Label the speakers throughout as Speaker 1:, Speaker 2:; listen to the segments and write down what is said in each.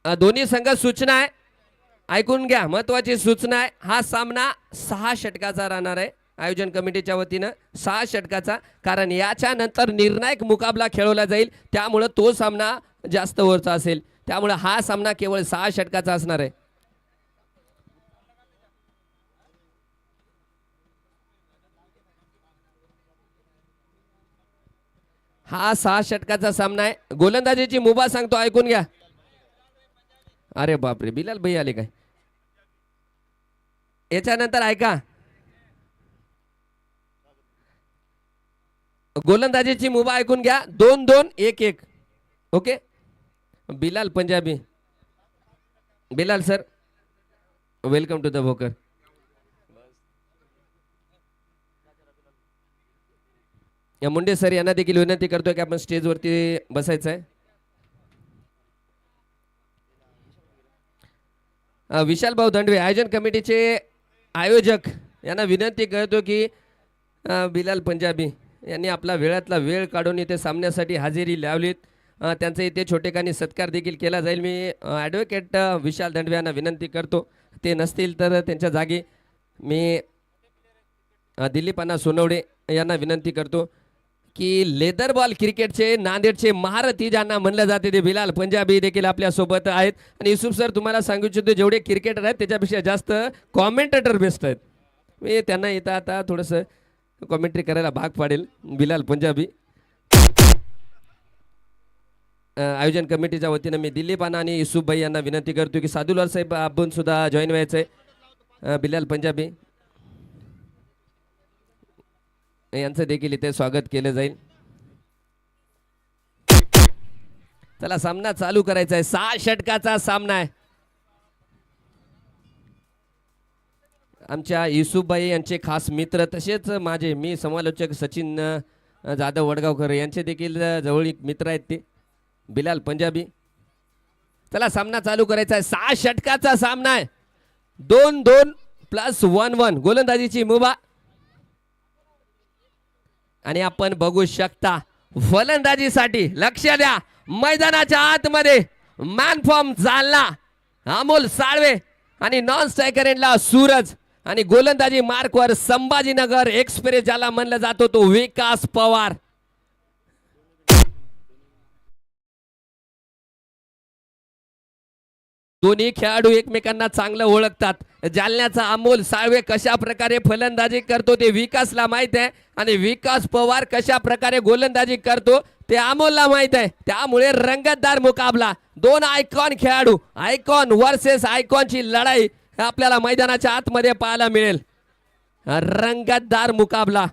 Speaker 1: दोन्ही संघ सूचना आहे, ऐकून घ्या, महत्वाची सूचना आहे. हा सामना 6 षटकाचा राहणार आहे आयोजन कमिटीच्या वतीनं, 6 षटकाचा, कारण याच्या नंतर निर्णायक मुकाबला खेळवला जाईल, त्यामुळे तो सामना जास्त ओव्हरचा असेल, त्यामुळे हा सामना केवळ 6 षटकाचा असणार आहे. हा 6 षटकाचा सामना आहे. गोलंदाजीची मुभा सांगतो, ऐकून घ्या. अरे बापरे, बिलाल भाई आले काय? याच्यानंतर ऐका, गोलंदाजीची मुभा ऐकून घ्या. 2-2-1-1. Okay. Bilal Punjabi, Bilal sir, welcome to the Bhokar. या मुंडे सर यांना देखील विनंती करतोय की आपण स्टेजवरती बसायचं आहे. विशाल भाऊ दंडवे आयोजन कमिटीचे आयोजक यांना विनंती करतो की बिलाल पंजाबी यांनी आपला वेळातला वेळ काढून इथे सामन्यासाठी हजेरी लावलीत. त्यांचा इथे छोटेखानी सत्कार देखील केला जाईल. मी ॲडव्होकेट विशाल दंडवे यांना विनंती करतो, ते नसतील तर त्यांच्या जागी मी दिलीप अण्णा सोनवडे यांना विनंती करतो की लेदर बॉल क्रिकेटचे नांदेडचे महारथी ज्यांना म्हणलं जाते ते बिलाल पंजाबी देखील आपल्या सोबत आहेत. आणि युसुफ सर, तुम्हाला सांगू इच्छितो, जेवढे क्रिकेटर आहेत त्याच्यापेक्षा जास्त कॉमेंटेटर बेस्ट आहेत. मी त्यांना इथं आता थोडंसं कॉमेंट्री करायला भाग पाडेल. बिलाल पंजाबी आयोजन कमिटीच्या वतीनं मी दिलीप अण्णा आणि युसुफ भाई यांना विनंती करतो की सादुलाल साहेब आपण सुद्धा जॉईन व्हायचं आहे. बिलाल पंजाबी यांचं देखील इथे स्वागत केलं जाईल. चला, सामना चालू करायचा आहे. 6 षटकाचा सामना आहे. आमच्या युसुफभाई यांचे खास मित्र, तसेच माझे मी समालोचक सचिन जाधव वडगावकर यांचे देखील जवळीक मित्र आहेत ते बिलाल पंजाबी. चला, सामना चालू करायचा आहे. 6 षटकाचा सामना आहे. 2-2 + 1-1 गोलंदाजीची मुभा. आणि आपण बघू शकता फलंदाजीसाठी, लक्ष द्या, मैदानाच्या आतमध्ये मॅन फॉर्म जालना अमोल साळवे आणि नॉन स्ट्रायकर एंडला सूरज, आणि गोलंदाजी मार्कवर संभाजीनगर एक्सप्रेस ज्याला म्हणलं जातो तो विकास पवार. दोन्ही खेळाडू एकमेकांना चांगलं ओळखतात. जालन्याचा अमोल साळवे कशा प्रकारे फलंदाजी करतो ते विकासला माहित आहे, आणि विकास पवार कशा प्रकारे गोलंदाजी करतो ते अमोलला माहित आहे. त्यामुळे रंगतदार मुकाबला, 2 आयकॉन खेळाडू, आयकॉन वर्सेस आयकॉनची लढाई आपल्याला मैदानाच्या आतमध्ये पाहायला मिळेल. रंगतदार मुकाबला.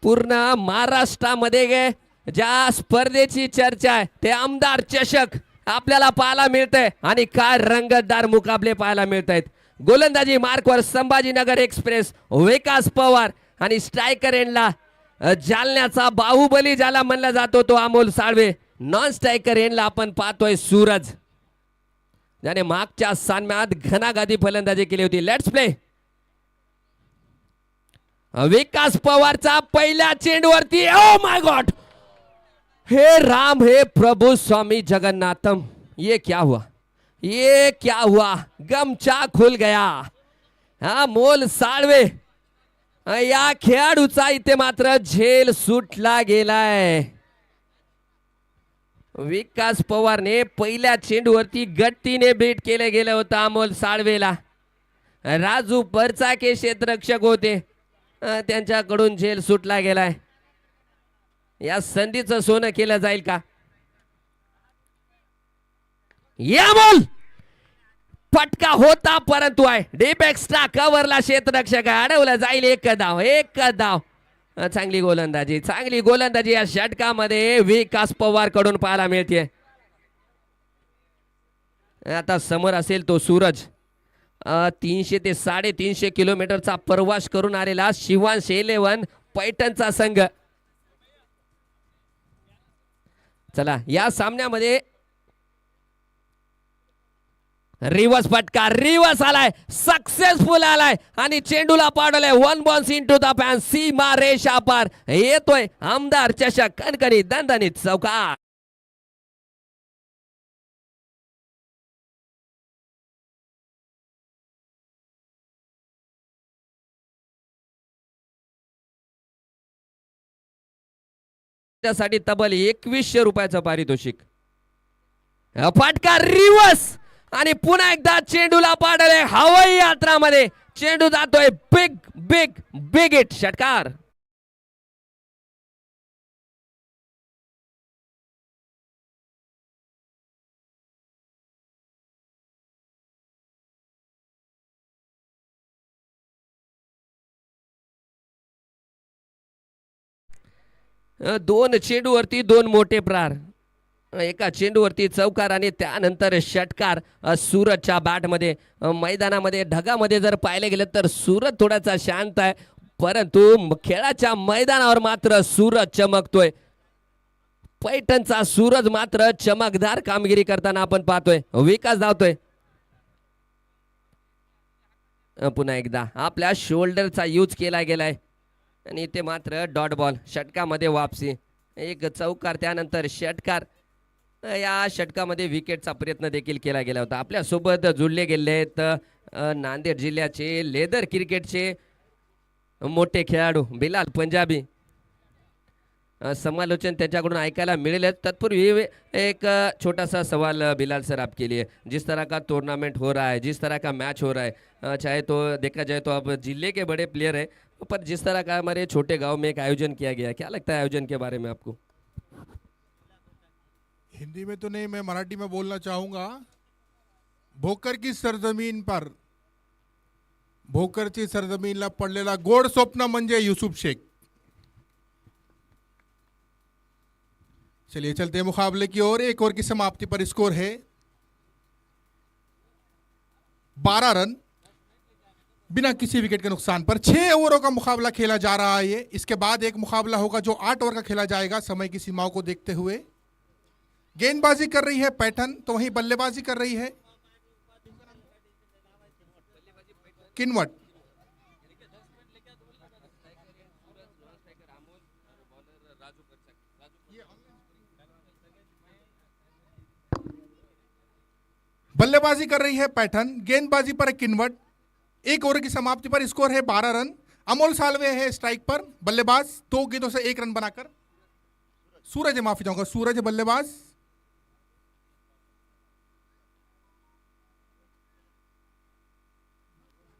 Speaker 1: पूर्ण महाराष्ट्रामध्ये ज्या स्पर्धेची चर्चा आहे ते आमदार चषक आपल्याला पाहायला मिळतंय, आणि काय रंगतदार मुकाबले पाहायला मिळत आहेत. गोलंदाजी मार्कवर संभाजीनगर एक्सप्रेस विकास पवार, आणि स्ट्रायकर एंडला जालन्याचा बाहुबली ज्याला म्हणला जातो तो अमोल साळवे. नॉन स्ट्रायकर एंडला आपण पाहतोय सूरज, ज्याने मागच्या सामन्यात घणागादी फलंदाजी केली होती. Let's play. विकास पवारचा पहिल्या चेंडूवरती, ओ माय गॉड, हे राम हे प्रभु स्वामी जगन्नाथम, ये क्या हुआ, ये क्या हुआ, गमचा खुल गया. हा मोल साळवे या खेळाडूचा इथे मात्र झेल सुटला गेलाय. विकास पवारने पहिल्या चेंडूवरती गट्टीने बीट केले गेलं होतं अमोल साळवेला. राजू परचाके क्षेत्ररक्षक होते, त्यांच्याकडून झेल सुटला गेलाय. या संधीचं सोनं केलं जाईल का? या बोल फटका होता, परंतु आहे डीप एक्स्ट्रा कव्हरला क्षेत्ररक्षक अडवलं जाईल. एक धाव, एक धाव. चांगली गोलंदाजी, चांगली गोलंदाजी या षटकामध्ये विकास पवार कडून पाहायला मिळते. आता समोर असेल तो सूरज. 300 ते 350 किलोमीटरचा प्रवास करून आलेला शिवांश 11 पैठणचा संघ. चला या सामन्यामध्ये रिवर्स फटका, रिवर्स आलाय, सक्सेसफुल आलाय आणि चेंडूला पाडलाय. 1 बॉन्स इनटू द पॅन, सीमा रेषा पार. येतोय आमदार चषक, कणकणी दणदणीत चौकार. त्यासाठी तब्बल 2100 रुपयाचं पारितोषिक. फटका रिवर्स आणि पुन्हा एकदा चेंडूला पाडले हवाई यात्रामध्ये. चेंडू जातोय बिग बिग बिग हिट, षटकार. दोन चेंडूवरती दोन मोठे प्रहार. एका चेंडूवरती चौकार आणि त्यानंतर षटकार सूरजच्या बॅटमध्ये. मैदानामध्ये ढगामध्ये जर पाहिले गेलं तर सूरज थोडासा शांत आहे, परंतु खेळाच्या मैदानावर मात्र सूरज चमकतोय. पैठणचा सूरज मात्र चमकदार कामगिरी करताना आपण पाहतोय. विकास धावतोय. पुन्हा एकदा आपल्या शोल्डरचा यूज केला गेलाय आणि इथे मात्र डॉट बॉल. षटकामध्ये वापसी, एक चौकार त्यानंतर षटकार. या षटकामध्ये विकेटचा प्रयत्न देखील केला गेला होता. आपल्या सोबत जुळले गेले आहेत नांदेड जिल्ह्याचे लेदर क्रिकेटचे मोठे खेळाडू बिलाल पंजाबी. समालोचन त्याच्याकडून ऐकायला मिळेल. तत्पूर्वी एक छोटा सा सवाल बिलाल सर आपके लिए. जिस तरह का टूर्नामेंट हो रहा है, जिस तरह का मैच हो रहा है, चाहे तो देखा जाए तो आप जिले के बड़े प्लेयर हैं, पर जिस तरह का हमारे छोटे गांव में एक आयोजन किया गया, क्या लगता है आयोजन के बारे में आपको?
Speaker 2: हिंदी में तो नहीं, मैं मराठी में बोलना चाहूंगा. भोकर की सरजमीन पर, भोकरची सरजमीनला पडलेला गोड स्वप्न म्हणजे युसुफ शेख. चलिए चलते मुकाबले की ओर. एक ओवर की समाप्ति पर स्कोर है 12 रन बिना किसी विकेट के नुकसान पर. 6 ओवरों का मुकाबला खेला जा रहा है. इसके बाद एक मुकाबला होगा जो 8 ओवर का खेला जाएगा समय की सीमाओं को देखते हुए. गेंदबाजी कर रही है पैठन, तो वहीं बल्लेबाजी कर रही है किनवट. बल्लेबाजी कर रही है पैठन, गेंदबाजी पर किनवट. 1 ओवर की समाप्ति पर स्कोर है 12 रन. अमोल सालवे है स्ट्राइक पर, बल्लेबाज 2 गेंदों से 1 रन बनाकर. सूरज है, माफी चाहूंगा, सूरज है बल्लेबाज.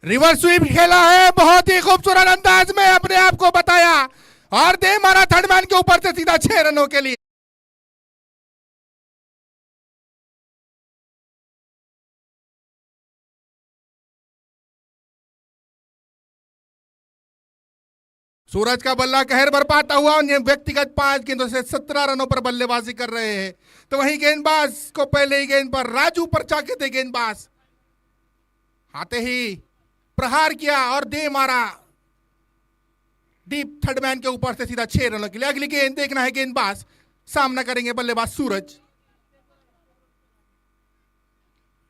Speaker 2: रिवर्स स्वीप खेला है, बहुत ही खूबसूरत अंदाज में अपने आप को बताया और दे मारा थर्ड मैन के ऊपर से सीधा 6 रनों के लिए. सूरज का बल्ला कहर बरपाता हुआ. व्यक्तिगत 5 गेंदों से 17 रनों पर बल्लेबाजी कर रहे हैं. तो वहीं गेंदबाज को पहले ही गेंद पर राजू पर चाके थे. गेंदबाज आते ही प्रहार किया और दे मारा डीप थर्ड मैन के ऊपर से सीधा 6 रनों के लिए. अगली गेंद देखना है गेंदबाज, सामना करेंगे बल्लेबाज सूरज.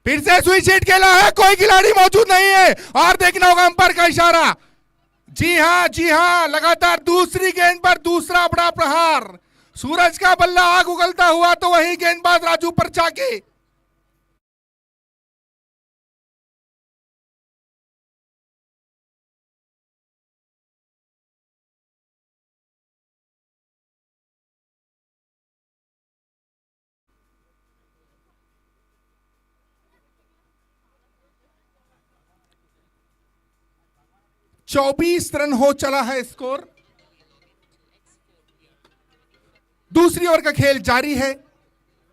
Speaker 2: फिर से स्विच हिट खेला है, कोई खिलाड़ी मौजूद नहीं है और देखना होगा अंपायर का इशारा. जी हां, लगातार दूसरी गेंद पर दूसरा बड़ा प्रहार. सूरज का बल्ला आग उगलता हुआ, तो वहीं गेंदबाज राजू पर चाके. चौबीस रन हो चला है स्कोर. दूसरी ओवर का खेल जारी है.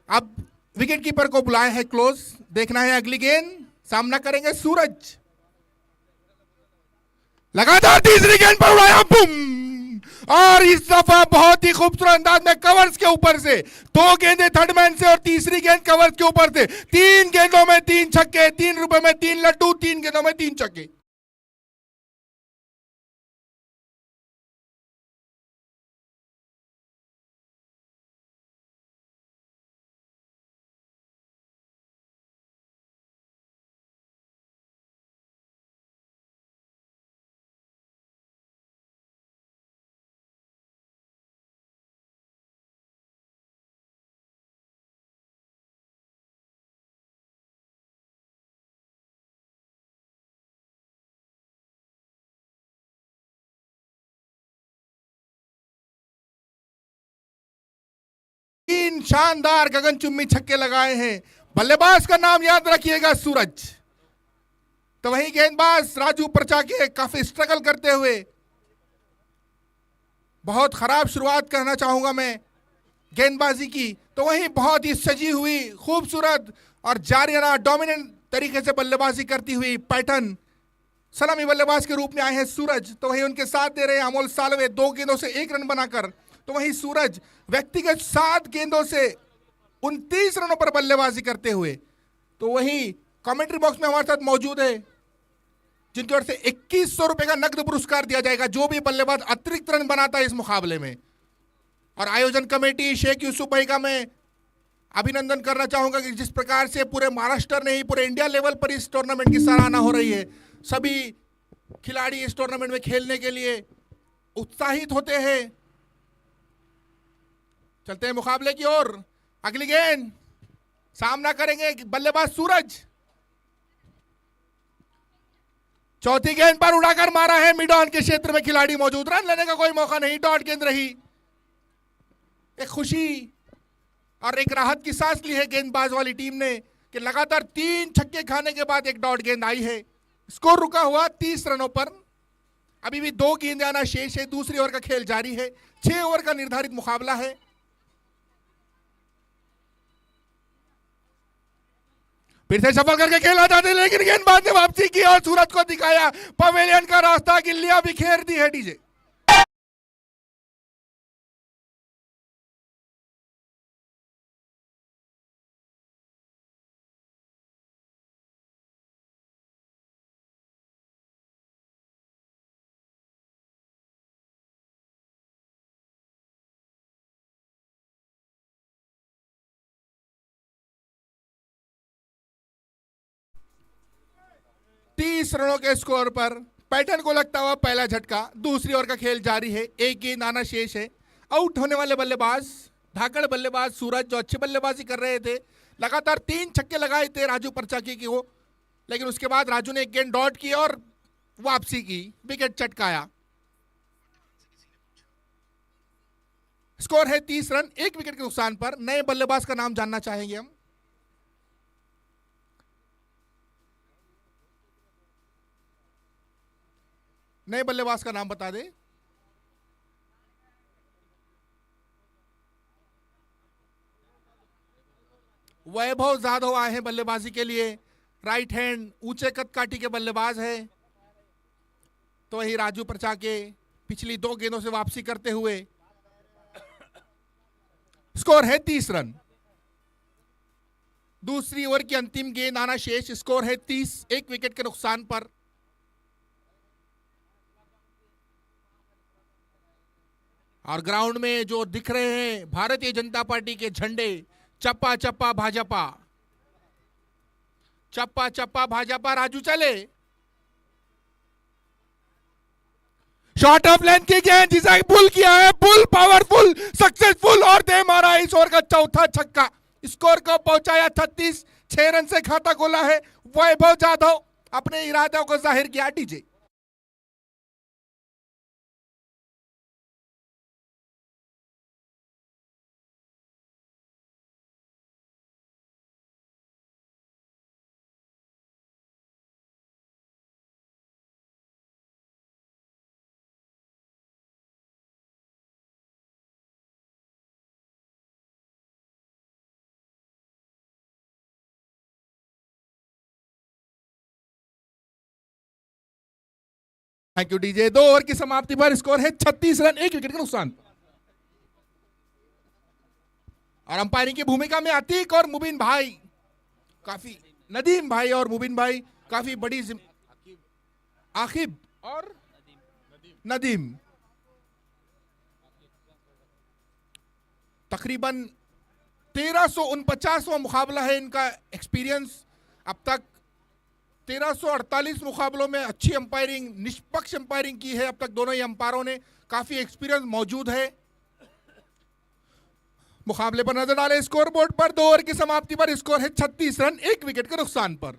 Speaker 2: अब विकेट कीपर को बुलाया है क्लोज. देखना है अगली गेंद, सामना करेंगे सूरज. लगातार तीसरी गेंद पर उड़ाया, बूम. और इस दफा बहुत ही खूबसूरत अंदाज में कवर्स के ऊपर से 2 गेंदें थर्ड मैन से और तीसरी गेंद कवर्स के ऊपर से 3 गेंदों में 3 छक्के, 3 रुपए में 3 लड्डू, 3 गेंदों में 3 छक्के। तीन शानदार गगनचुम्बी छक्के लगाए हैं। बल्लेबाज का नाम याद रखिएगा, सूरज। तो वही गेंदबाज राजू परचाके काफी स्ट्रगल करते हुए, बहुत खराब शुरुआत कहना चाहूंगा मैं गेंदबाजी की। तो वही बहुत ही सजी हुई खूबसूरत और जारियाना डोमिनेंट तरीके से बल्लेबाजी करती हुई पैटर्न सलामी बल्लेबाज के रूप में आए हैं सूरज। तो वही उनके साथ दे रहे हैं अमोल सालवे, 2 गेंदों से 1 रन बनाकर। तो वही सूरज व्यक्तिगत 7 गेंदों से 29 रनों पर बल्लेबाजी करते हुए। तो वही कमेंट्री बॉक्स में हमारे साथ मौजूद है, जिनकी ओर से 2100 रुपए का नकद पुरस्कार दिया जाएगा जो भी बल्लेबाज अतिरिक्त रन बनाता है इस मुकाबले में। और आयोजन कमेटी शेख यूसुफ भाई का मैं अभिनंदन करना चाहूंगा कि जिस प्रकार से पूरे महाराष्ट्र नहीं पूरे इंडिया लेवल पर इस टूर्नामेंट की सराहना हो रही है। सभी खिलाड़ी इस टूर्नामेंट में खेलने के लिए उत्साहित होते हैं। चलते हैं मुकाबले की ओर। अगली गेंद सामना करेंगे बल्लेबाज सूरज। चौथी गेंद पर उड़ाकर मारा है, मिड ऑन के क्षेत्र में खिलाड़ी मौजूद, रन लेने का कोई मौका नहीं। डॉट गेंद रही। एक खुशी और एक राहत की सांस ली है गेंदबाज वाली टीम ने कि लगातार 3 छक्के खाने के बाद एक डॉट गेंद आई है। स्कोर रुका हुआ 30 रनों पर। अभी भी 2 गेंदें आना शेष है। दूसरी ओवर का खेल जारी है। 6 ओवर का निर्धारित मुकाबला है। फिर से सफल करके खेला जाते, लेकिन गेंदबाज ने वापसी की और सूरज को दिखाया पवेलियन का रास्ता। गिल्लियां बिखेर दी है डीजे। तीस रनों के स्कोर पर पैटर्न को लगता हुआ पहला झटका। दूसरी ओवर का खेल जारी है। 1 गेंद आना शेष है। आउट होने वाले बल्लेबाज धाकड़ बल्लेबाज सूरज, जो अच्छी बल्लेबाजी कर रहे थे। लगातार 3 छक्के लगाए थे राजू परचाकी की वो, लेकिन उसके बाद राजू ने 1 गेंद डॉट की और वापसी की, विकेट चटकाया। स्कोर है 30 रन, 1 विकेट के नुकसान पर। नए बल्लेबाज का नाम जानना चाहेंगे हम। नए बल्लेबाज का नाम बता दे। वैभव जाधव आए हैं बल्लेबाजी के लिए। राइट हैंड ऊंचे कद काठी के बल्लेबाज है। तो वही राजू परचाके पिछली 2 गेंदों से वापसी करते हुए। स्कोर है 30 रन। दूसरी ओवर की अंतिम गेंद आना शेष। स्कोर है 30, 1 विकेट के नुकसान पर। और ग्राउंड में जो दिख रहे हैं भारतीय जनता पार्टी के झंडे, चप्पा चप्पा भाजपा, चप्पा चप्पा भाजपा। राजू चले, शॉर्ट ऑफ लेंथ की गेंद जिसे पुल किया है, पुल पावरफुल, सक्सेसफुल और दे मारा इस ओवर का चौथा छक्का। स्कोर को पहुंचाया 36, 6 रन से खाता खोला है वैभव जाधव। अपने इरादों को जाहिर किया DJ. Thank you DJ. 2 over की समाप्ति पर स्कोर है 36 रन, 1 विकेट का नुकसान। और अंपायरिंग की भूमिका में अतीक और मुबीन भाई, काफी नदीम भाई और मुबीन भाई काफी बड़ी आकिब और नदीम तकरीबन 1349वां मुकाबला है इनका। एक्सपीरियंस अब तक 1348 मुकाबलों में अच्छी अंपायरिंग, निष्पक्ष अंपायरिंग की है अब तक दोनों ही अंपायरों ने। काफी एक्सपीरियंस मौजूद है। मुकाबले पर नजर डालें स्कोर बोर्ड पर। 2 ओवर की समाप्ति पर स्कोर है 36 रन, 1 विकेट के नुकसान पर।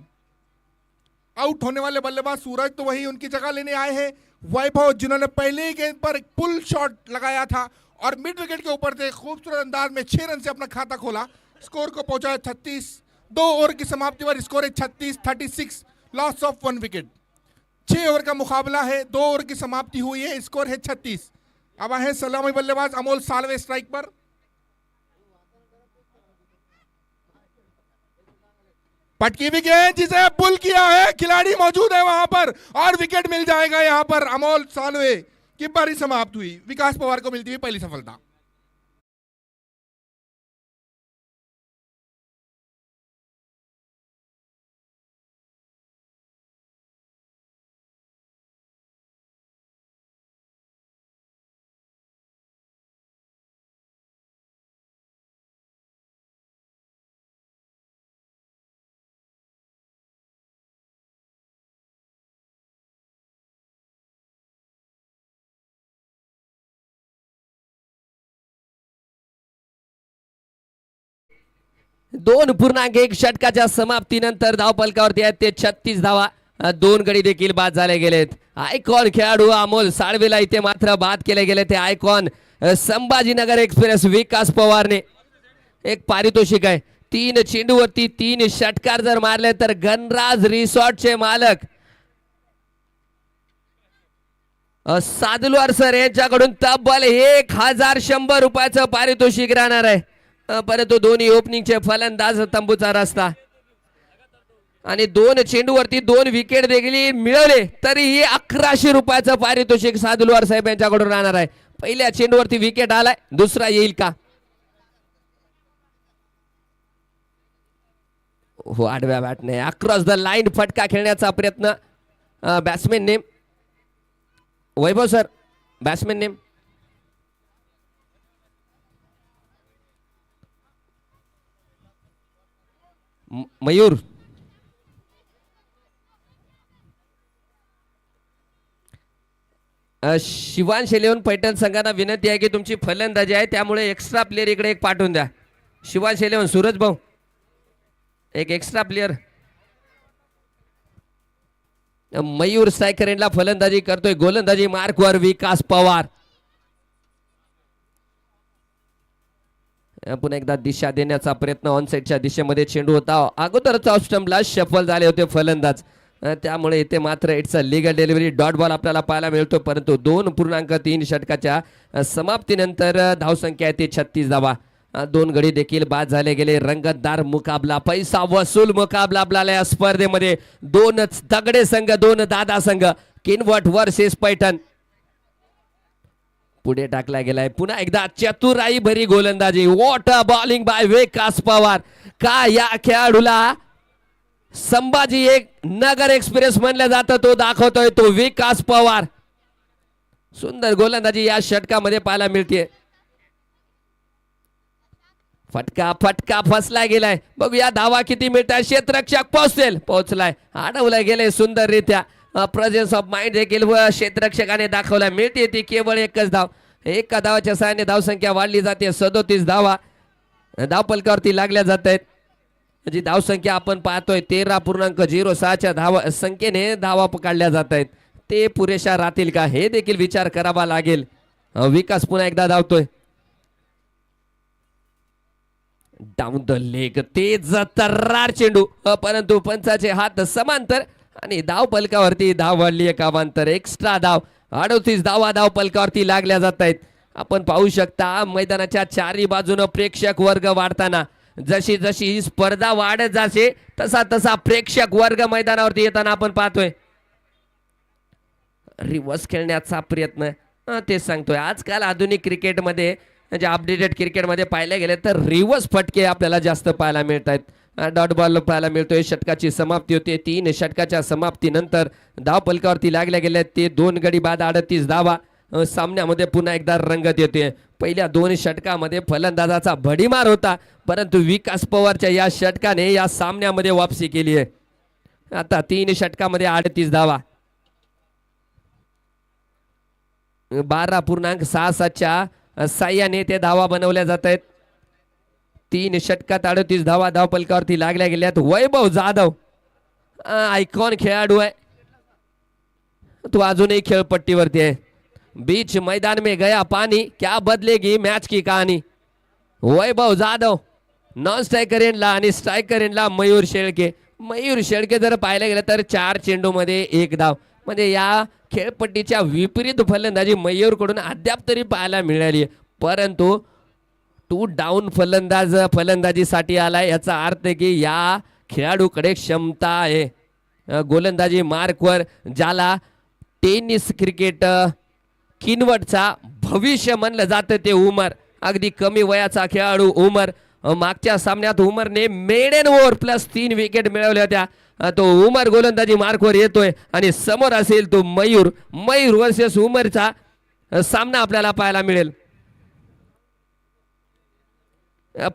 Speaker 2: आउट होने वाले बल्लेबाज सूरज तो वही उनकी जगह लेने आए हैं वैभव, जिन्होंने पहले ही गेंद पर एक पुल शॉट लगाया था और मिड विकेट के ऊपर से खूबसूरत अंदाज में 6 रन से अपना खाता खोला। स्कोर को पहुंचा है 36। 2 ओवर की समाप्ति पर स्कोर है 36, लॉस ऑफ 1 विकेट। 6 ओवर का मुकाबला है, 2 ओवर की समाप्ति हुई है, स्कोर है 36। अब आए सलामी बल्लेबाज अमोल सालवे स्ट्राइक पर। पटकी भी गेंद जिसे पुल किया है, खिलाड़ी मौजूद है वहां पर और विकेट मिल जाएगा यहां पर। अमोल सालवे की पारी समाप्त हुई। विकास पवार को मिलती हुई पहली सफलता।
Speaker 1: दोन पूर्णांक 1 षटकाच्या समाप्तीनंतर धावफलकावरती आहेत ते 36 धावा। 2 गडी देखील बाद झाले गेलेत। आयकॉन खेळाडू अमोल साळवेला इथे मात्र बाद केले गेले। ते आयकॉन संभाजीनगर एक्सप्रेस विकास पवारने एक पारितोषिक आहे। 3 चेंडूवरती 3 षटकार जर मारले तर गणराज रिसॉर्टचे मालक सादलवार सर यांच्याकडून तब्बल 1100 रुपयाचं पारितोषिक राहणार आहे। परंतु दोन्ही ओपनिंगचे फलंदाज तंबूचा रस्ता आणि 2 चेंडूवरती 2 विकेट देखील मिळवले तरीही 1100 रुपयाचं पारितोषिक सादुलवार साहेब यांच्याकडून राहणार आहे। पहिल्या चेंडूवरती विकेट आलाय, दुसरा येईल का? हो, आडव्या बॅटने अक्रॉस द लाईन फटका खेळण्याचा प्रयत्न batsman name Vaibhav sir, batsman name Mayur. Shivansh eleven Paithan संघांना विनंती आहे की तुमची फलंदाजी आहे त्यामुळे एक्स्ट्रा प्लेयर इकडे एक पाठवून द्या। शिवांश इलेव्हन सूरज भाऊ, एक एक्स्ट्रा प्लेयर। मयूर स्ट्रायकरला फलंदाजी करतोय, गोलंदाजी मार्कवर विकास पवार। पुन्हा एकदा दिशा देण्याचा प्रयत्न ऑनसाइडच्या दिशेमध्ये चेंडू होता। अगोदरच ऑफ स्टंपला शफल झाले होते फलंदाज, त्यामुळे इथे मात्र it's a legal delivery, dot ball आपल्याला पाहायला मिळतो। परंतु 2.3 षटकाच्या समाप्तीनंतर धावसंख्या आहे ती 36 धावा। 2 गडी देखील बाद झाले गेले। रंगतदार मुकाबला, पैसा वसूल मुकाबला आपल्याला या स्पर्धेमध्ये। 2 तगडे संघ, 2 दादा संघ, किनवट वर्सेस पैठण पुढे टाकला गेलाय। पुन्हा एकदा चतुराई भरी गोलंदाजी, वॉट अ बॉलिंग बाय विकास पवार। का या खेळाडूला संभाजी एक नगर एक्सप्रेस म्हणलं जातं, तो दाखवतोय तो विकास पवार। सुंदर गोलंदाजी या षटकामध्ये पाहायला मिळते। फटका फटका फसला गेलाय, बघूया धावा किती मिळतात। क्षेत्ररक्षक पोहोचलाय, अडवलं गेले सुंदररित्या। प्रेझेन्स ऑफ माइंड देखील व क्षेत्ररक्षकाने दाखवला। मिळते ती केवळ एकच धाव। एका धावाच्या सहाय्याने धावसंख्या वाढली जाते। 37 धावा धावफलकावरती लागल्या जात आहेत। जी धावसंख्या आपण पाहतोय 13.06च्या धावा संख्येने धावा पकडल्या जात आहेत, ते पुरेशा राहतील का हे देखील विचार करावा लागेल। विकास पुन्हा एकदा धावतोय डाऊन द लेग, तेज तर्रार चेंडू, परंतु पंचाचे हात समांतर आणि धाव पलकावरती धाव वाढली एक अवांतर। एक्स्ट्रा धाव 38 धावा धाव पलकावरती लागल्या जात आहेत। आपण पाहू शकता मैदानाच्या चारी बाजूने प्रेक्षक वर्ग वाढताना, जशी जशी ही स्पर्धा वाढत जाते तसा तसा प्रेक्षक वर्ग मैदानावरती येताना आपण पाहतोय। रिव्हर्स खेळण्याचा प्रयत्न. तेच सांगतोय, आजकाल आधुनिक क्रिकेटमध्ये म्हणजे अपडेटेड क्रिकेटमध्ये पाहायला गेले तर रिव्हर्स फटके आपल्याला जास्त पाहायला मिळत आहेत. डॉट बॉल पाहायला मिळतोय. षटकाची समाप्ती होते. 3 षटकाच्या समाप्तीनंतर धाव पलकावरती लागल्या गेल्या ते 2 गडी बाद 38 धावा. सामन्यामध्ये पुन्हा एकदा रंगत येते. पहिल्या 2 षटकामध्ये फलंदाजाचा भडीमार होता, परंतु विकास पवारच्या या षटकाने या सामन्यामध्ये वापसी केली आहे. आता 3 षटकामध्ये 38 धावा. 12.67च्या साह्याने ते धावा बनवल्या जात आहेत. 3 षटकात 38 धावा धाव पलकावरती लागल्या गेल्यात. वैभव जाधव आयकॉन खेळाडू आहे, तो अजूनही खेळपट्टीवरती आहे. बीच मैदान में गया पानी, क्या बदलेगी मॅच की कहानी. वैभव जाधव नॉन स्ट्रायकर एंडला आणि स्ट्रायकर एंडला मयूर शेळके. मयूर शेळके जर पाहायला गेलं तर 4 चेंडूमध्ये 1 धाव. म्हणजे या खेळपट्टीच्या विपरीत फलंदाजी मयूरकडून अद्याप तरी पाहायला मिळाली, परंतु 2 डाऊन फलंदाजीसाठी आलाय. याचा अर्थ की या खेळाडूकडे क्षमता आहे. गोलंदाजी मार्कवर ज्याला टेनिस क्रिकेट किनवटचा भविष्य म्हणलं जातं ते उमर, अगदी कमी वयाचा खेळाडू उमर. मागच्या सामन्यात उमरने मेडन ओव्हर +3 विकेट मिळवल्या होत्या. तो उमर गोलंदाजी मार्कवर येतोय आणि समोर असेल तो मयूर. मयूर वर्सेस उमरचा सामना आपल्याला पाहायला मिळेल.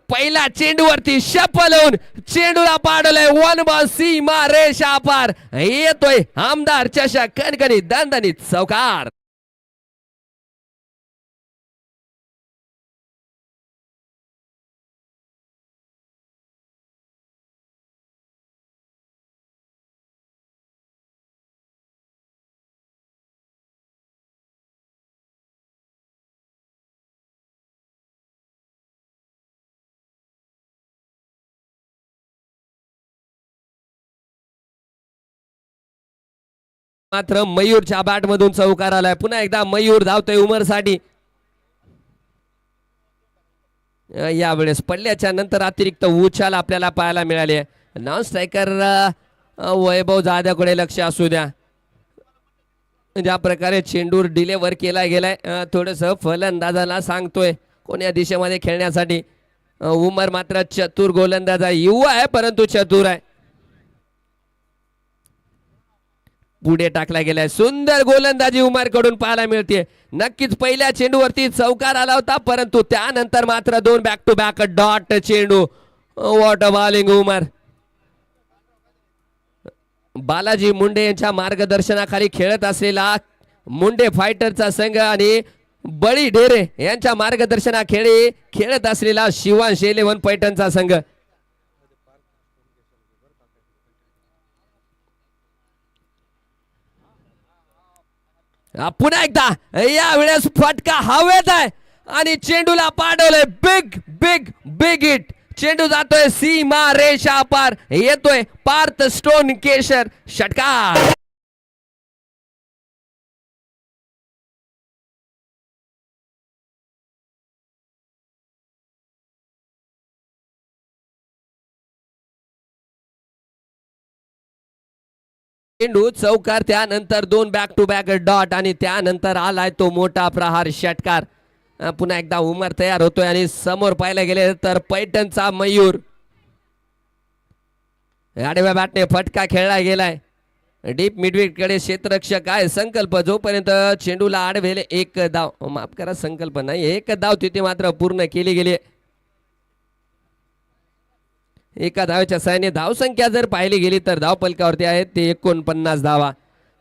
Speaker 1: पहिला चेंडूवरती शपल होऊन चेंडूला पाडलंय. 1 बॉल सीमा रेषा पार. येतोय आमदार चषक कणकणी दणदणीत चौकार. मात्र मयूरच्या बॅट मधून चौकार आलाय. पुन्हा एकदा मयूर धावतोय उमरसाठी. यावेळेस पडल्याच्या नंतर अतिरिक्त उछाल आपल्याला पाहायला मिळाले. नॉन स्ट्रायकर वैभव जाधवकडे लक्ष असू द्या. ज्या प्रकारे चेंडूर डिलेवर केला गेलाय, थोडस फलंदाजाला सांगतोय कोण्या दिशेमध्ये खेळण्यासाठी. उमर मात्र चतुर गोलंदाज आहे, युवा आहे परंतु चतुर आहे. पुढे टाकला गेलाय. सुंदर गोलंदाजी उमर कडून पाहायला मिळते. नक्कीच पहिल्या चेंडूवरती चौकार आला होता, परंतु त्यानंतर मात्र 2 बॅक टू बॅक डॉट चेंडू. वॉट अ बॉलिंग उमर. बालाजी मुंडे यांच्या मार्गदर्शनाखाली खेळत असलेला मुंडे फायटरचा संघ आणि बळी ढेरे यांच्या मार्गदर्शनाखाली खेळत असलेला शिवांश 11 पैठणचा संघ. पुन्हा एकदा यावेळेस फटका हवेत आहे आणि चेंडूला पाडवलंय. Big big big hit. चेंडू जातोय सीमा रेषा पार. येतोय पार्थ स्टोन केशर. षटकार. चेंडू चौकार, त्यानंतर 2 बॅक टू बॅक डॉट आणि त्यानंतर आलाय तो मोठा प्रहार षटकार. पुन्हा एकदा उमर तयार होतोय आणि समोर पाहायला गेले तर पैठणचा मयूर. आडव्या बॅटने फटका खेळला गेलाय. डीप मिडविकेट कडे क्षेत्ररक्षक आहे. संकल्प जोपर्यंत चेंडूला आडवेले 1 धाव, माफ करा संकल्प नाही 1 धाव तिथे मात्र पूर्ण केली गेली. एका धावेच्या साहाय्याने धावसंख्या जर पाहिली गेली तर धाव पलकावरती आहेत ते 49 धावा.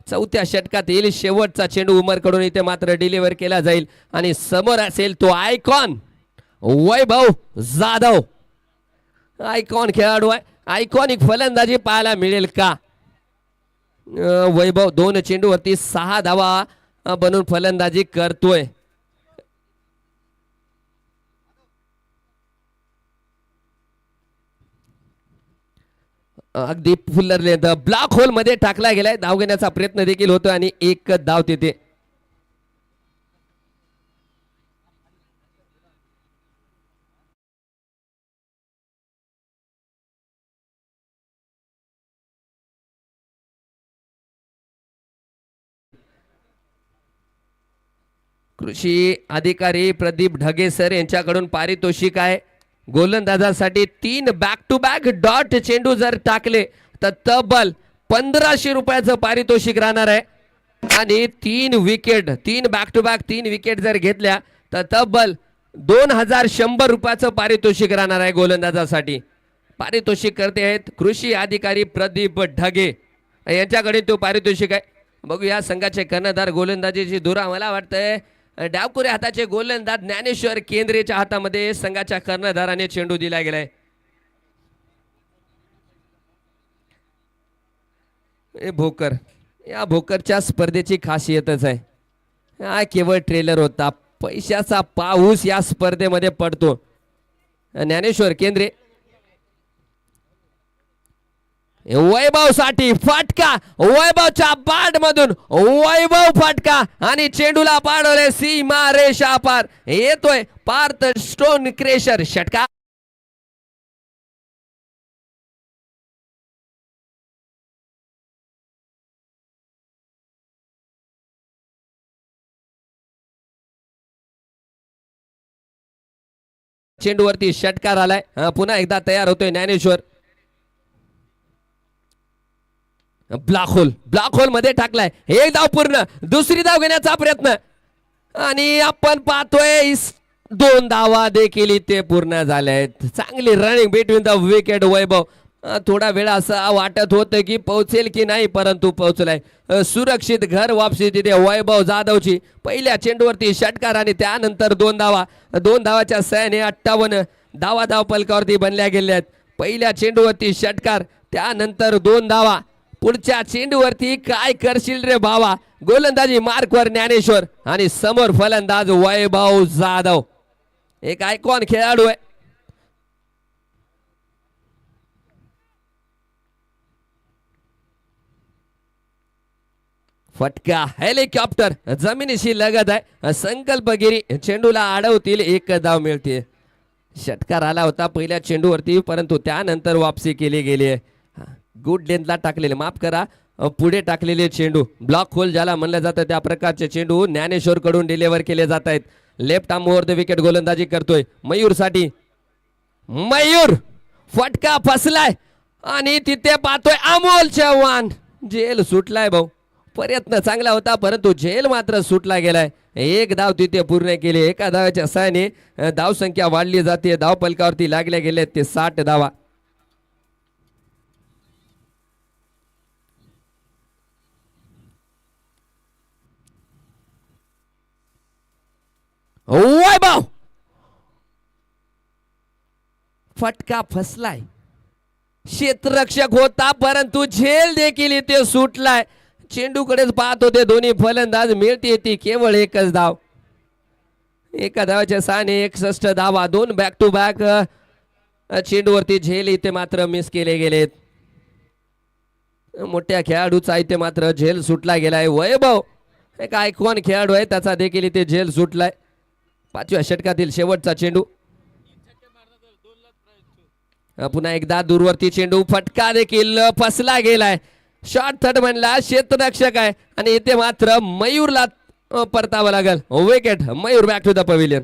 Speaker 1: चौथ्या षटकात येईल शेवटचा चेंडू उमर कडून इथे मात्र डिलिव्हर केला जाईल आणि समोर असेल तो आयकॉन वैभव जाधव. आयकॉन खेळाडू आहे. आयकॉनिक फलंदाजी पाहायला मिळेल का. वैभव 2 चेंडूवरती 6 धावा बनवून फलंदाजी करतोय. अगदी फुल्लरले ब्लॅक होल मध्ये टाकला गेलाय. धाव घेण्याचा प्रयत्न देखील होतो आणि 1 धाव तिथे. कृषी अधिकारी प्रदीप ढगे सर यांच्याकडून पारितोषिक आहे. गोलंदाजासाठी 3 बॅक टू बॅक डॉट चेंडू जर टाकले तर तब्बल 1500 रुपयाचं पारितोषिक राहणार आहे. आणि 3 wicket, 3 back to back 3 wicket जर घेतल्या तर तब्बल 2100 रुपयाचं पारितोषिक राहणार आहे गोलंदाजासाठी. पारितोषिक करते आहेत कृषी अधिकारी प्रदीप ढगे यांच्याकडे तो पारितोषिक आहे. बघूया संघाचे कर्णधार गोलंदाजीची धुरा. मला वाटतंय डावकुरे हाताचे गोलंदाज ज्ञानेश्वर केंद्रेच्या हातामध्ये संघाच्या कर्णधाराने चेंडू दिला गेलाय. हे भोकर, या भोकरच्या स्पर्धेची खासियतच आहे. हा केवळ ट्रेलर होता, पैशाचा पाऊस या स्पर्धेमध्ये पडतो. ज्ञानेश्वर केंद्रे वैभव साठी फटका, वैभवच्या बॅट मधून वैभव फटका आणि चेंडूला पाडवले सीमा रेषा पार. येतोय पार्थ स्टोन क्रेशर षटकार. चेंडूवरती षटकार आलाय. पुन्हा एकदा तयार होतोय ज्ञानेश्वर. ब्लॉक होल मध्ये टाकलाय. एक धाव पूर्ण, दुसरी धाव घेण्याचा प्रयत्न आणि आपण पाहतोय 2 धावा देखील इथे पूर्ण झाल्या आहेत. चांगली रनिंग बिटवीन द विकेट वैभव. थोडा वेळ असं वाटत होतं की पोहोचेल की नाही, परंतु पोहोचलाय. सुरक्षित घर वापसी तिथे वैभव जाधवची. पहिल्या चेंडूवरती षटकार आणि त्यानंतर 2 धावा. 2 धावाच्या सहाय्याने 58 धावा धाव पलकावरती बनल्या गेल्या आहेत. पहिल्या चेंडूवरती षटकार, त्यानंतर 2 धावा. पुढच्या चेंडूवरती काय करशील रे भावा. गोलंदाजी मार्कवर ज्ञानेश्वर आणि समोर फलंदाज वैभव जाधव. एक आयकॉन खेळाडू आहे. फटका हेलिकॉप्टर जमिनीशी लगत आहे. संकल्पगिरी चेंडूला अडवतील, 1 धाव मिळते. षटकार आला होता पहिल्या चेंडूवरती, परंतु त्यानंतर वापसी केली गेली आहे. गुड लेंथला टाकलेले, माफ करा, पुढे टाकलेले चेंडू, ब्लॉक होल ज्याला म्हणलं जातं त्या प्रकारचे चेंडू ज्ञानेश्वर कडून डिलिव्हर केले जात आहेत. Left arm over the wicket गोलंदाजी करतोय मयूर साठी. मयूर फटका फसलाय आणि तिथे पाहतोय अमोल चव्हाण. जेल सुटलाय भाऊ. प्रयत्न चांगला होता परंतु झेल मात्र सुटला गेलाय. 1 धाव तिथे पूर्ण केली. एका धावाच्या सहाय्याने धाव संख्या वाढली जाते. धाव पलकावरती लागले गेले ते 60 धावा. वैभव फटका फसलाय. क्षेत्ररक्षक होता परंतु झेल देखील इथे सुटलाय. चेंडूकडेच पाहत होते दोन्ही फलंदाज. मिळते ती केवळ 1च धाव. एका धावाच्या सहाय्याने 61 धावा. 2 बॅक टू बॅक चेंडूवरती झेल इथे मात्र मिस केले गेलेत. मोठ्या खेळाडूचा इथे मात्र झेल सुटला गेलाय. वैभव एक आयकॉन खेळाडू आहे, त्याचा देखील इथे झेल सुटलाय. 5व्या षटकातील शेवटचा चेंडू. पुन्हा एकदा दूरवरती चेंडू, फटका देखील फसला गेलाय. शॉर्ट थर्ड म्हणला, क्षेत्ररक्षक आहे आणि इथे मात्र मयूरला परतावं लागेल. Wicket. Mayur back to the pavilion.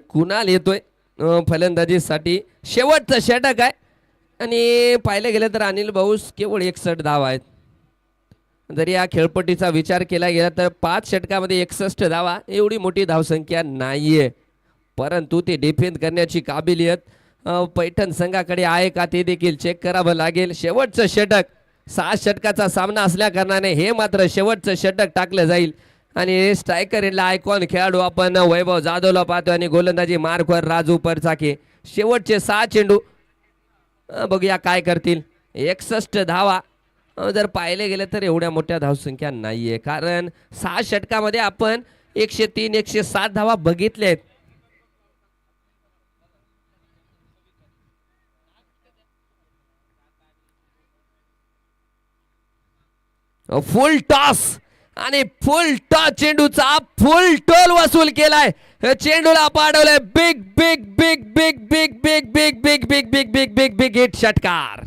Speaker 1: Kunal येतोय फलंदाजीसाठी. शेवटचं षटक आहे आणि पाहिलं गेलं तर अनिल भाऊ केवळ 61 धावा आहेत. जर या खेळपट्टीचा विचार केला गेला तर 5 षटकामध्ये 61 धावा एवढी मोठी धावसंख्या नाहीये, परंतु ते डिफेंड करण्याची काबिलियत पैठण संघाकडे आहे का ते देखील चेक करावं लागेल. शेवटचं षटक, 6 षटकाचा सामना असल्या कारणाने हे मात्र शेवटचं षटक टाकलं जाईल आणि स्ट्रायकर इथला आयकॉन खेळाडू आपण वैभव जाधवला पाहतो आणि गोलंदाजी मार्कवर राजू परचाके. शेवटचे 6 चेंडू बघूया काय करतील. 61 धावा जर पाहिले गेले तर एवढ्या मोठ्या धावसंख्या नाहीये, कारण 6 षटकामध्ये आपण 103 107 धावा बघितले आहेत. फुल टॉस आणि फुल टॉस चेंडूचा फुल टोल वसूल केलाय. चेंडूला पाडवलंय big big big big big big big big big big big big big hit षटकार.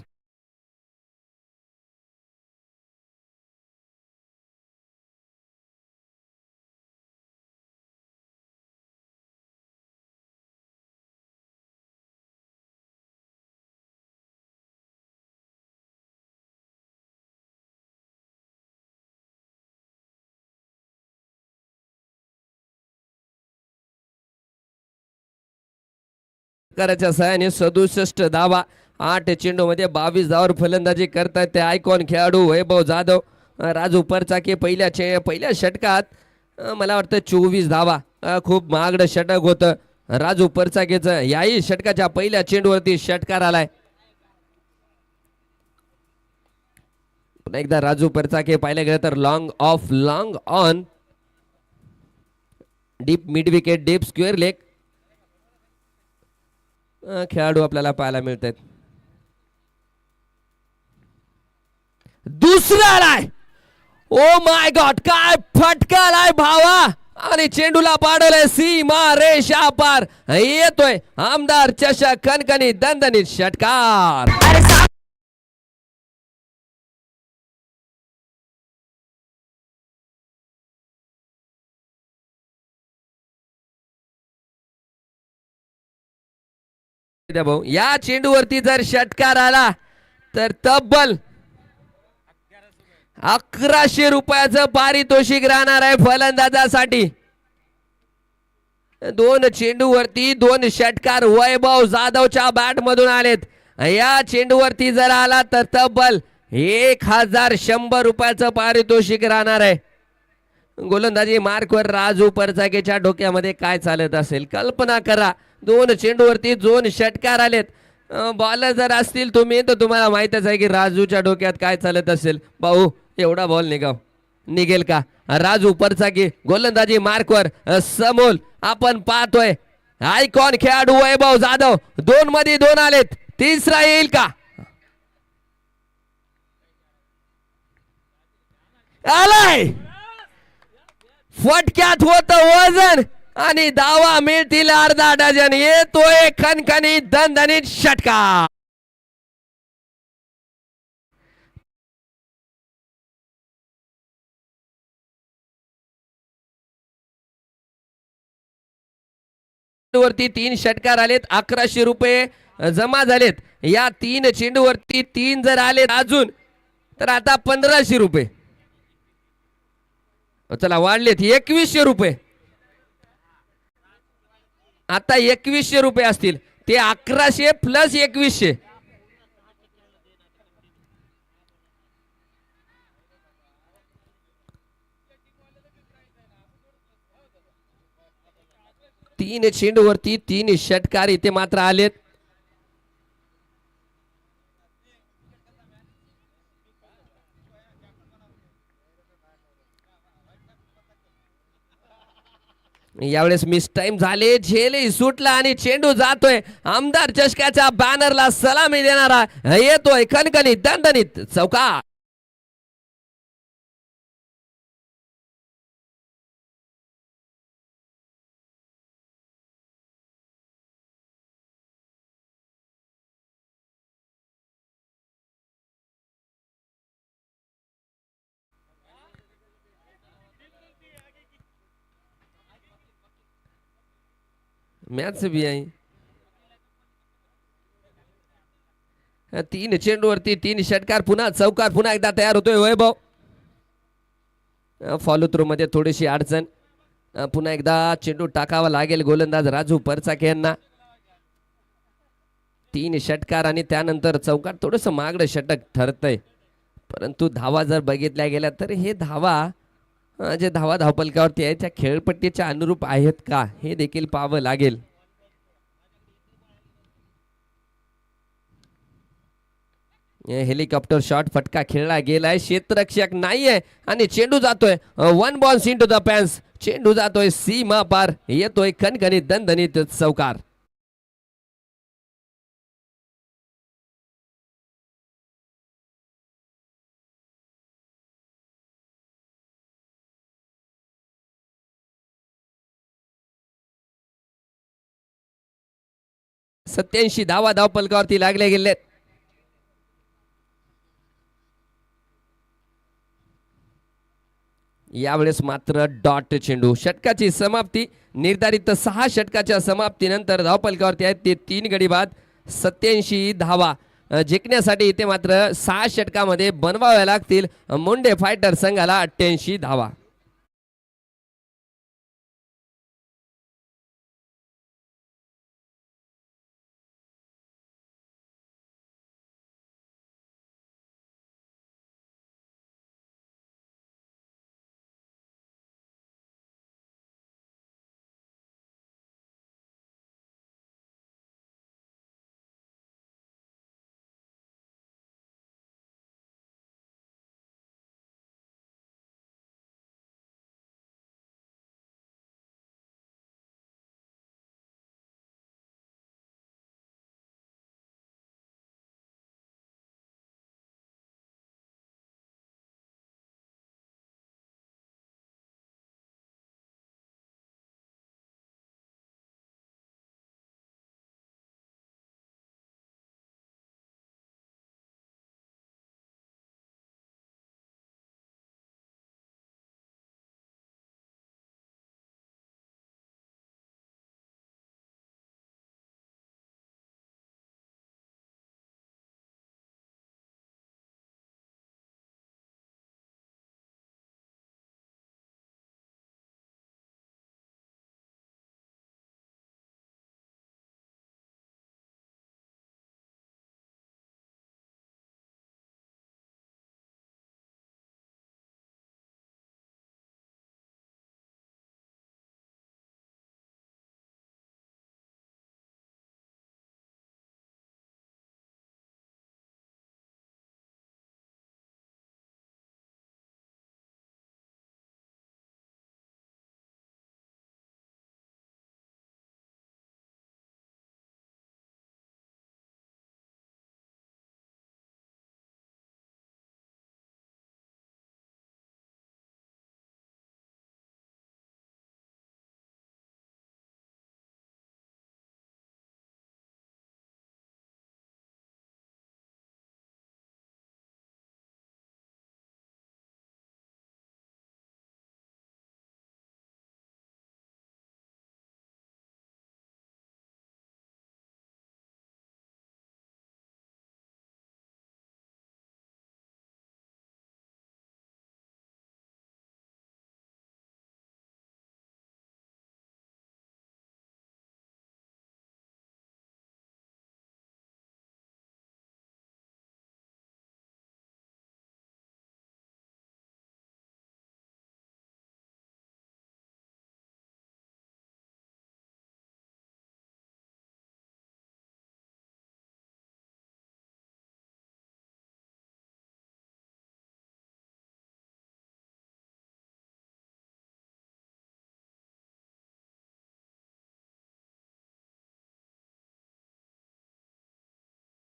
Speaker 1: कराच्या सहाय्याने 67 धावा 8 चेंडू मध्ये 22 धावावर फलंदाजी करतात ते आयकॉन खेळाडू वैभव जाधव. राजू परचाके पहिल्या षटकात मला वाटतं 24 धावा. खूप महागडं षटक होतं राजू परचाकेचं. याही षटकाच्या पहिल्या चेंडूवरती षटकार आलाय. पुन्हा एकदा राजू परचाके पाहिलं गेलं तर long of long on deep mid wicket deep square leg खेळाडू आपल्याला पाहायला मिळत आहेत. दुसरा आलाय. ओ माय गॉड काय फटका आलाय भावा आणि चेंडूला पाडवलंय सीमा रेषा पार. येतोय आमदार चषक कणकणी दणदणीत षटकार. भाऊ या चेंडूवरती जर षटकार आला तर तब्बल 1100 रुपयाचं पारितोषिक राहणार आहे फलंदाजासाठी. 2 चेंडूवरती 2 षटकार वैभव जाधवच्या बॅट मधून आलेत. या चेंडूवरती जर आला तर तब्बल 1100 रुपयाचं पारितोषिक राहणार आहे. गोलंदाजी मार्कवर राजू परचाकेच्या डोक्यामध्ये काय चालत असेल कल्पना करा. 2 चेंडूवरती 2 षटकार आलेत. बॉलर जर असतील तुम्ही तर तुम्हाला माहितच आहे की राजूच्या डोक्यात काय चालत असेल. भाऊ एवढा बॉल निघेल का. राजू परचाके गोलंदाजी मार्कवर समोल आपण पाहतोय आयकॉन खेळाडू वैभव जाधव. 2 मध्ये 2 आलेत. तिसरा येईल का. आलाय. फटक्यात होत वजन आणि धावा मिळतील अर्धा डझन. येतोय खणखणीत दणदणीत षटकार. वरती 3 षटकार आलेत. 1100 रुपये जमा झालेत. या 3 चेंडूवरती 3 जर आले अजून तर आता 1500 रुपये. चला वाढलेत 2100 रुपये. आता 2100 रुपये असतील. ते 1100 प्लस 2100. तीन चेंडूवरती 3 षटकार इथे मात्र आलेत. यावेळेस मिस टाइम झाले. झेलही सुटला आणि चेंडू जातोय आमदार चषकाच्या बॅनरला सलामी देणारा. येतोय खणखणीत दणदणीत चौकार. मॅच भी आहे. 3 चेंडूवरती 3 षटकार. पुन्हा चौकार पुन्हा एकदा तयार होतोय वैभव. फॉलो थ्रू मध्ये थोडीशी अडचण. पुन्हा एकदा चेंडू टाकावा लागेल गोलंदाज राजू परचाके यांना. 3 षटकार आणि त्यानंतर चौकार. थोडस मागडं षटक ठरतंय परंतु धावा जर बघितल्या गेल्या तर हे धावा जे धावा धावपलकावरती आहे त्या खेळपट्टीच्या अनुरूप आहेत का हे देखील पाहावं लागेल. हेलिकॉप्टर शॉट फटका खेळला गेलाय, क्षेत्ररक्षक नाहीये आणि चेंडू जातोय 1 bounce into the fans. चेंडू जातोय सीमा पार, येतोय खणखणीत दणदणीत चौकार. सत्याऐंशी धावा धावपलकावरती लागले गेलेत. यावेळेस मात्र डॉट चेंडू. षटकाची समाप्ती निर्धारित 6 षटकाच्या समाप्तीनंतर धावपलकावरती आहेत ते 3 गडी बाद. 87 धावा जिंकण्यासाठी इथे मात्र 6 षटकामध्ये बनवाव्या लागतील मुंडे फायटर संघाला 88 धावा.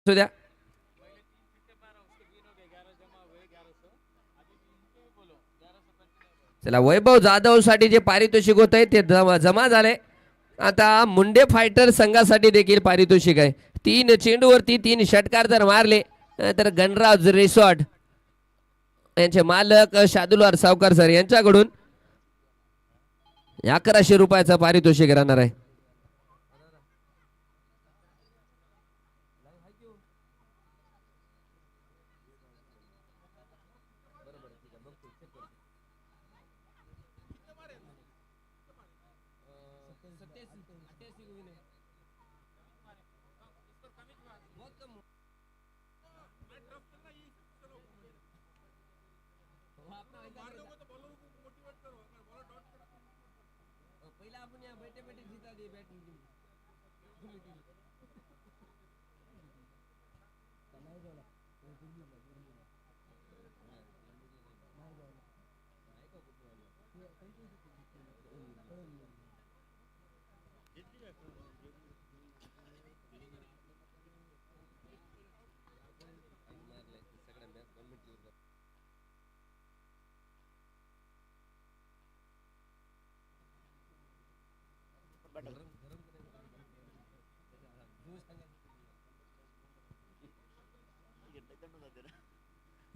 Speaker 1: असू द्या. चला, वैभव जाधव साठी जे पारितोषिक होत आहे ते जमा झाले. आता मुंडे फायटर संघासाठी देखील पारितोषिक आहे. 3 चेंडूवरती 3 षटकार जर मारले तर गणराज रिसॉर्ट यांचे मालक शादुलवार सावकार सर यांच्याकडून 1100 रुपयाचं पारितोषिक राहणार आहे.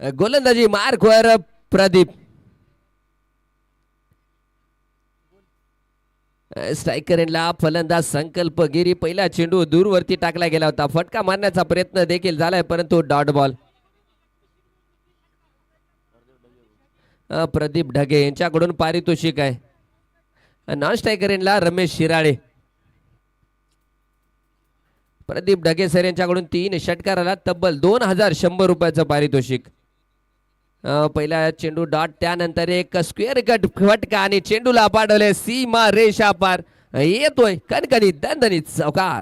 Speaker 1: गोलंदाजी मार्कवर प्रदीप. स्ट्रायकर एंडला फलंदाज संकल्प गिरी. पहिला चेंडू दूरवरती टाकला गेला होता. फटका मारण्याचा प्रयत्न देखील झालाय परंतु डॉट बॉल. प्रदीप ढगे यांच्याकडून पारितोषिक आहे. नॉन स्ट्रायकर एंडला रमेश शिराळे. प्रदीप ढगे सर यांच्याकडून 3 षटकाराला तब्बल 2100 रुपयाचं पारितोषिक. पहिला चेंडू डॉट, त्यानंतर एक स्क्वेअर कट फटका आणि चेंडूला पाठवले सीमा रेषा पार. येतोय कणकणीत दणदणीत चौकार.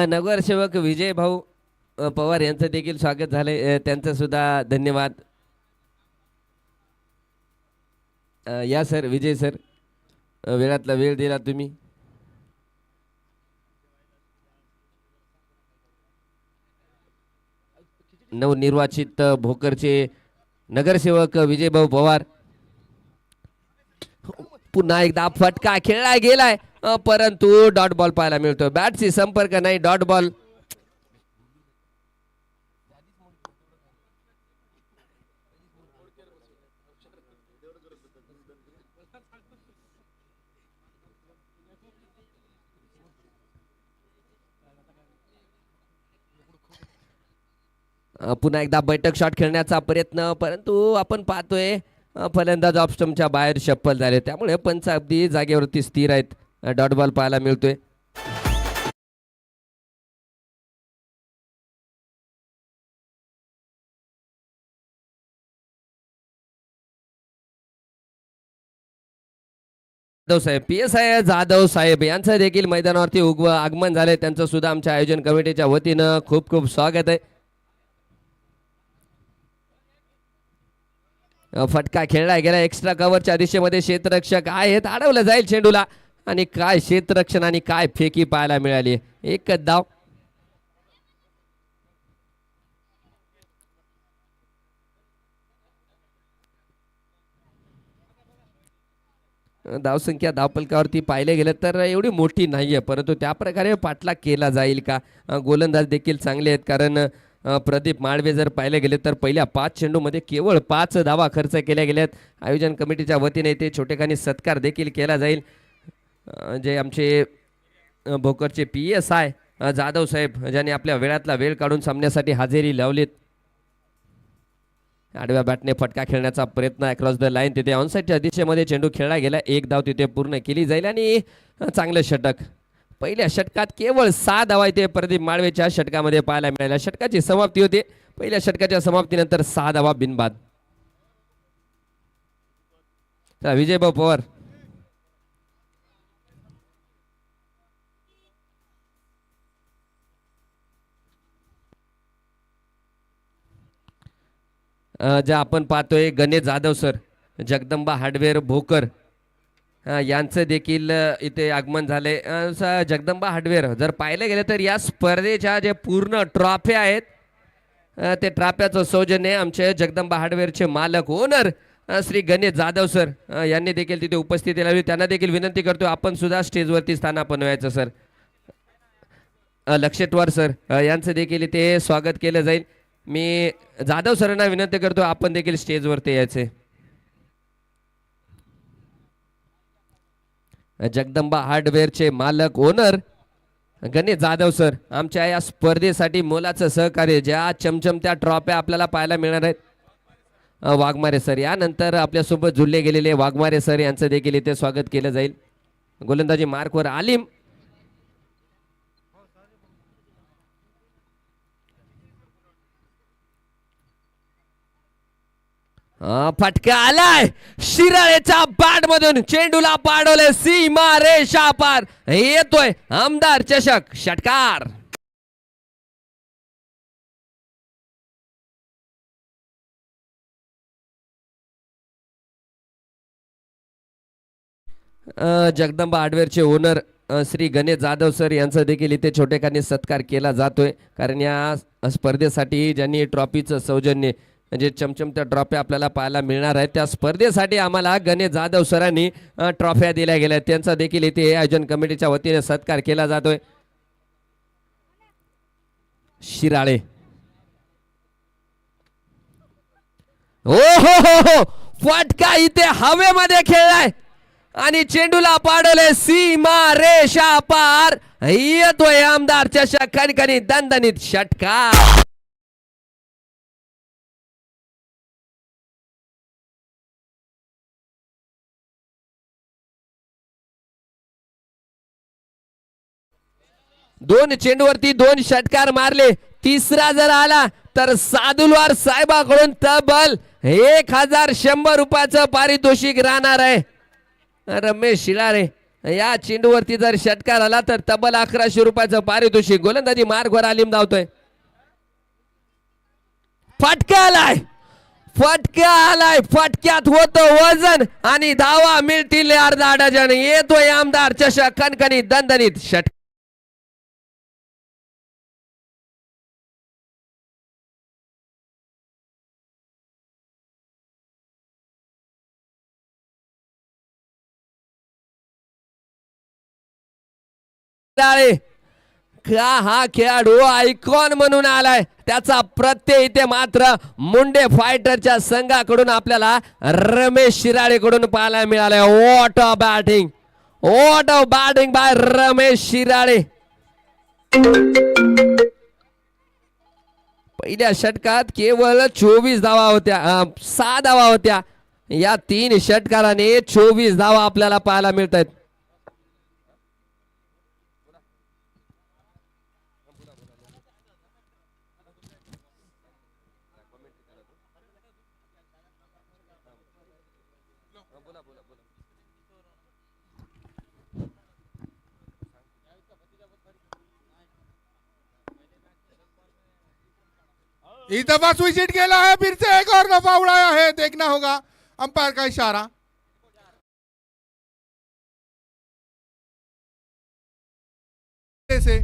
Speaker 1: नगरसेवक विजय भाऊ पवार यांचं देखील स्वागत झालंय. त्यांचं सुद्धा धन्यवाद. या सर, विजय सर, वेळातला वेळ दिला तुम्ही. नवनिर्वाचित भोकरचे नगरसेवक विजयभाऊ पवार. पुन्हा एकदा फटका खेळला गेलाय परंतु डॉट बॉल पाहायला मिळतो. बॅटशी संपर्क नाही, डॉट बॉल. पुन्हा एकदा बैठक शॉट खेळण्याचा प्रयत्न परंतु आपण पाहतोय फलंदाज ऑफ स्टंपच्या बाहेर शप्पल झाले. त्यामुळे पंच अगदी जागेवरती स्थिर आहेत. डॉट बॉल पाहायला मिळतोय. जाधव साहेब, PSI जाधव साहेब यांचं देखील मैदानावरती आगमन झालंय. त्यांचं सुद्धा आमच्या आयोजन कमिटीच्या वतीनं खूप खूप स्वागत आहे. फटका खेळला गेला एक्स्ट्रा कव्हरच्या दिशेमध्ये. क्षेत्ररक्षक आहेत, अडवलं जाईल चेंडूला. आणि काय क्षेत्ररक्षण आणि काय फेकी पाहायला मिळाली. एकच धाव. धावसंख्या धावपलकावरती पाहिले गेलं तर एवढी मोठी नाहीये परंतु त्या प्रकारे पाठलाग केला जाईल का. गोलंदाज देखील चांगले आहेत कारण प्रदीप माळवे जर पाहिले गेले तर पहिल्या 5 चेंडूमध्ये केवळ 5 धावा खर्च केल्या गेल्यात. आयोजन कमिटीच्या वतीने ते छोटेखानी सत्कार देखील केला जाईल. जे आमचे भोकरचे PSI जाधव साहेब ज्यांनी आपल्या वेळातला वेळ काढून सामन्यासाठी हजेरी लावलीत. आडव्या बॅटने फटका खेळण्याचा प्रयत्न अक्रॉस द लाईन. तिथे ऑनसाईडच्या दिशेमध्ये चेंडू खेळला गेला. एक धाव तिथे पूर्ण केली जाईल आणि चांगलं षटक. पहिल्या षटकात केवळ 6 धावा इथे प्रदीप माळवेच्या षटकामध्ये पाहायला मिळाल्या. षटकाची समाप्ती होते. पहिल्या षटकाच्या समाप्तीनंतर 6 धावा बिनबाद. विजयभाऊ पवार, ज्या आपण पाहतोय गणेश जाधव सर, जगदंबा हार्डवेअर भोकर यांचं देखील इथे आगमन झाले. जगदंबा हार्डवेअर जर पाहिलं गेलं तर या स्पर्धेच्या जे पूर्ण ट्रॉफ्या आहेत ते ट्रॉफ्याचं सौजन्य आमचे जगदंबा हार्डवेअरचे मालक ओनर श्री गणेश जाधव सर यांनी देखील तिथे उपस्थिती लावली. त्यांना देखील विनंती करतो आपण सुद्धा स्टेजवरती स्थानापन्न व्हायचं सर. लक्षेटवार सर यांचं देखील इथे स्वागत केलं जाईल. मी जाधव सरांना विनंती करतो आपण देखील स्टेजवरती यायचे. जगदंबा हार्डवेअरचे मालक ओनर गणेश जाधव सर आमच्या या स्पर्धेसाठी मोलाचं सहकार्य. ज्या चमचमत्या ट्रॉफ्या आपल्याला पाहायला मिळणार आहेत. वाघमारे सर यानंतर आपल्यासोबत जुळले गेलेले वाघमारे सर यांचं देखील इथे स्वागत केलं जाईल. गोलंदाजी मार्कवर आलिम. फटका आलाय शिराळेच्या बॅट मधून चेंडूला पाडवले सीमा रेषा पार येतोय आमदार चषक षटकार. जगदंबा हार्डवेअरचे ओनर श्री गणेश जाधव सर यांचा देखील इथे छोटेखानी सत्कार केला जातोय, कारण या स्पर्धेसाठी ज्यांनी ट्रॉफीचं सौजन्य म्हणजे चमचमत्या ट्रॉफी आपल्याला पाहायला मिळणार आहे, त्या स्पर्धेसाठी आम्हाला गणेश जाधव सरांनी ट्रॉफ्या दिल्या गेल्या, त्यांचा देखील इथे आयोजन कमिटीच्या वतीने सत्कार केला जातोय. शिराळे हो हो हो हो फटका इथे हवेमध्ये खेळलाय आणि चेंडूला पाडवले सीमा रेषा पार येतोय आमदार चषक कणकणी दणदणीत षटकार. दोन चेंडूवरती दोन षटकार मारले, तिसरा जर आला तर सादुलवार साहेबाकडून तब्बल 1100 रुपयाचं पारितोषिक राहणार आहे. रमेश शिराळे या चेंडूवरती जर षटकार आला तर तब्बल 1100 रुपयाचं पारितोषिक. गोलंदाजी मार्गवर आलिम धावतोय. फटका आलाय, फटका आलाय, फटक्यात होतं वजन आणि धावा मिळतील अर्धा डझन. येतोय आमदार चषक कणकणी दणदणीत षटकार. का हा खेळाडू आयकॉन म्हणून आलाय, त्याचा प्रत्यय इथे मात्र मुंडे फायटरच्या संघाकडून आपल्याला रमेश शिराळे कडून पाहायला मिळालाय. What a batting, what a batting by Ramesh Shirale. पहिल्या षटकात केवळ 24 धावा होत्या, 6 धावा होत्या. या 3 षटकाराने 24 धावा आपल्याला पाहायला मिळत आहेत.
Speaker 2: इस दफा स्विच हिट खेला है, फिर से एक और दफा उड़ाया है, देखना होगा अंपायर का इशारा. से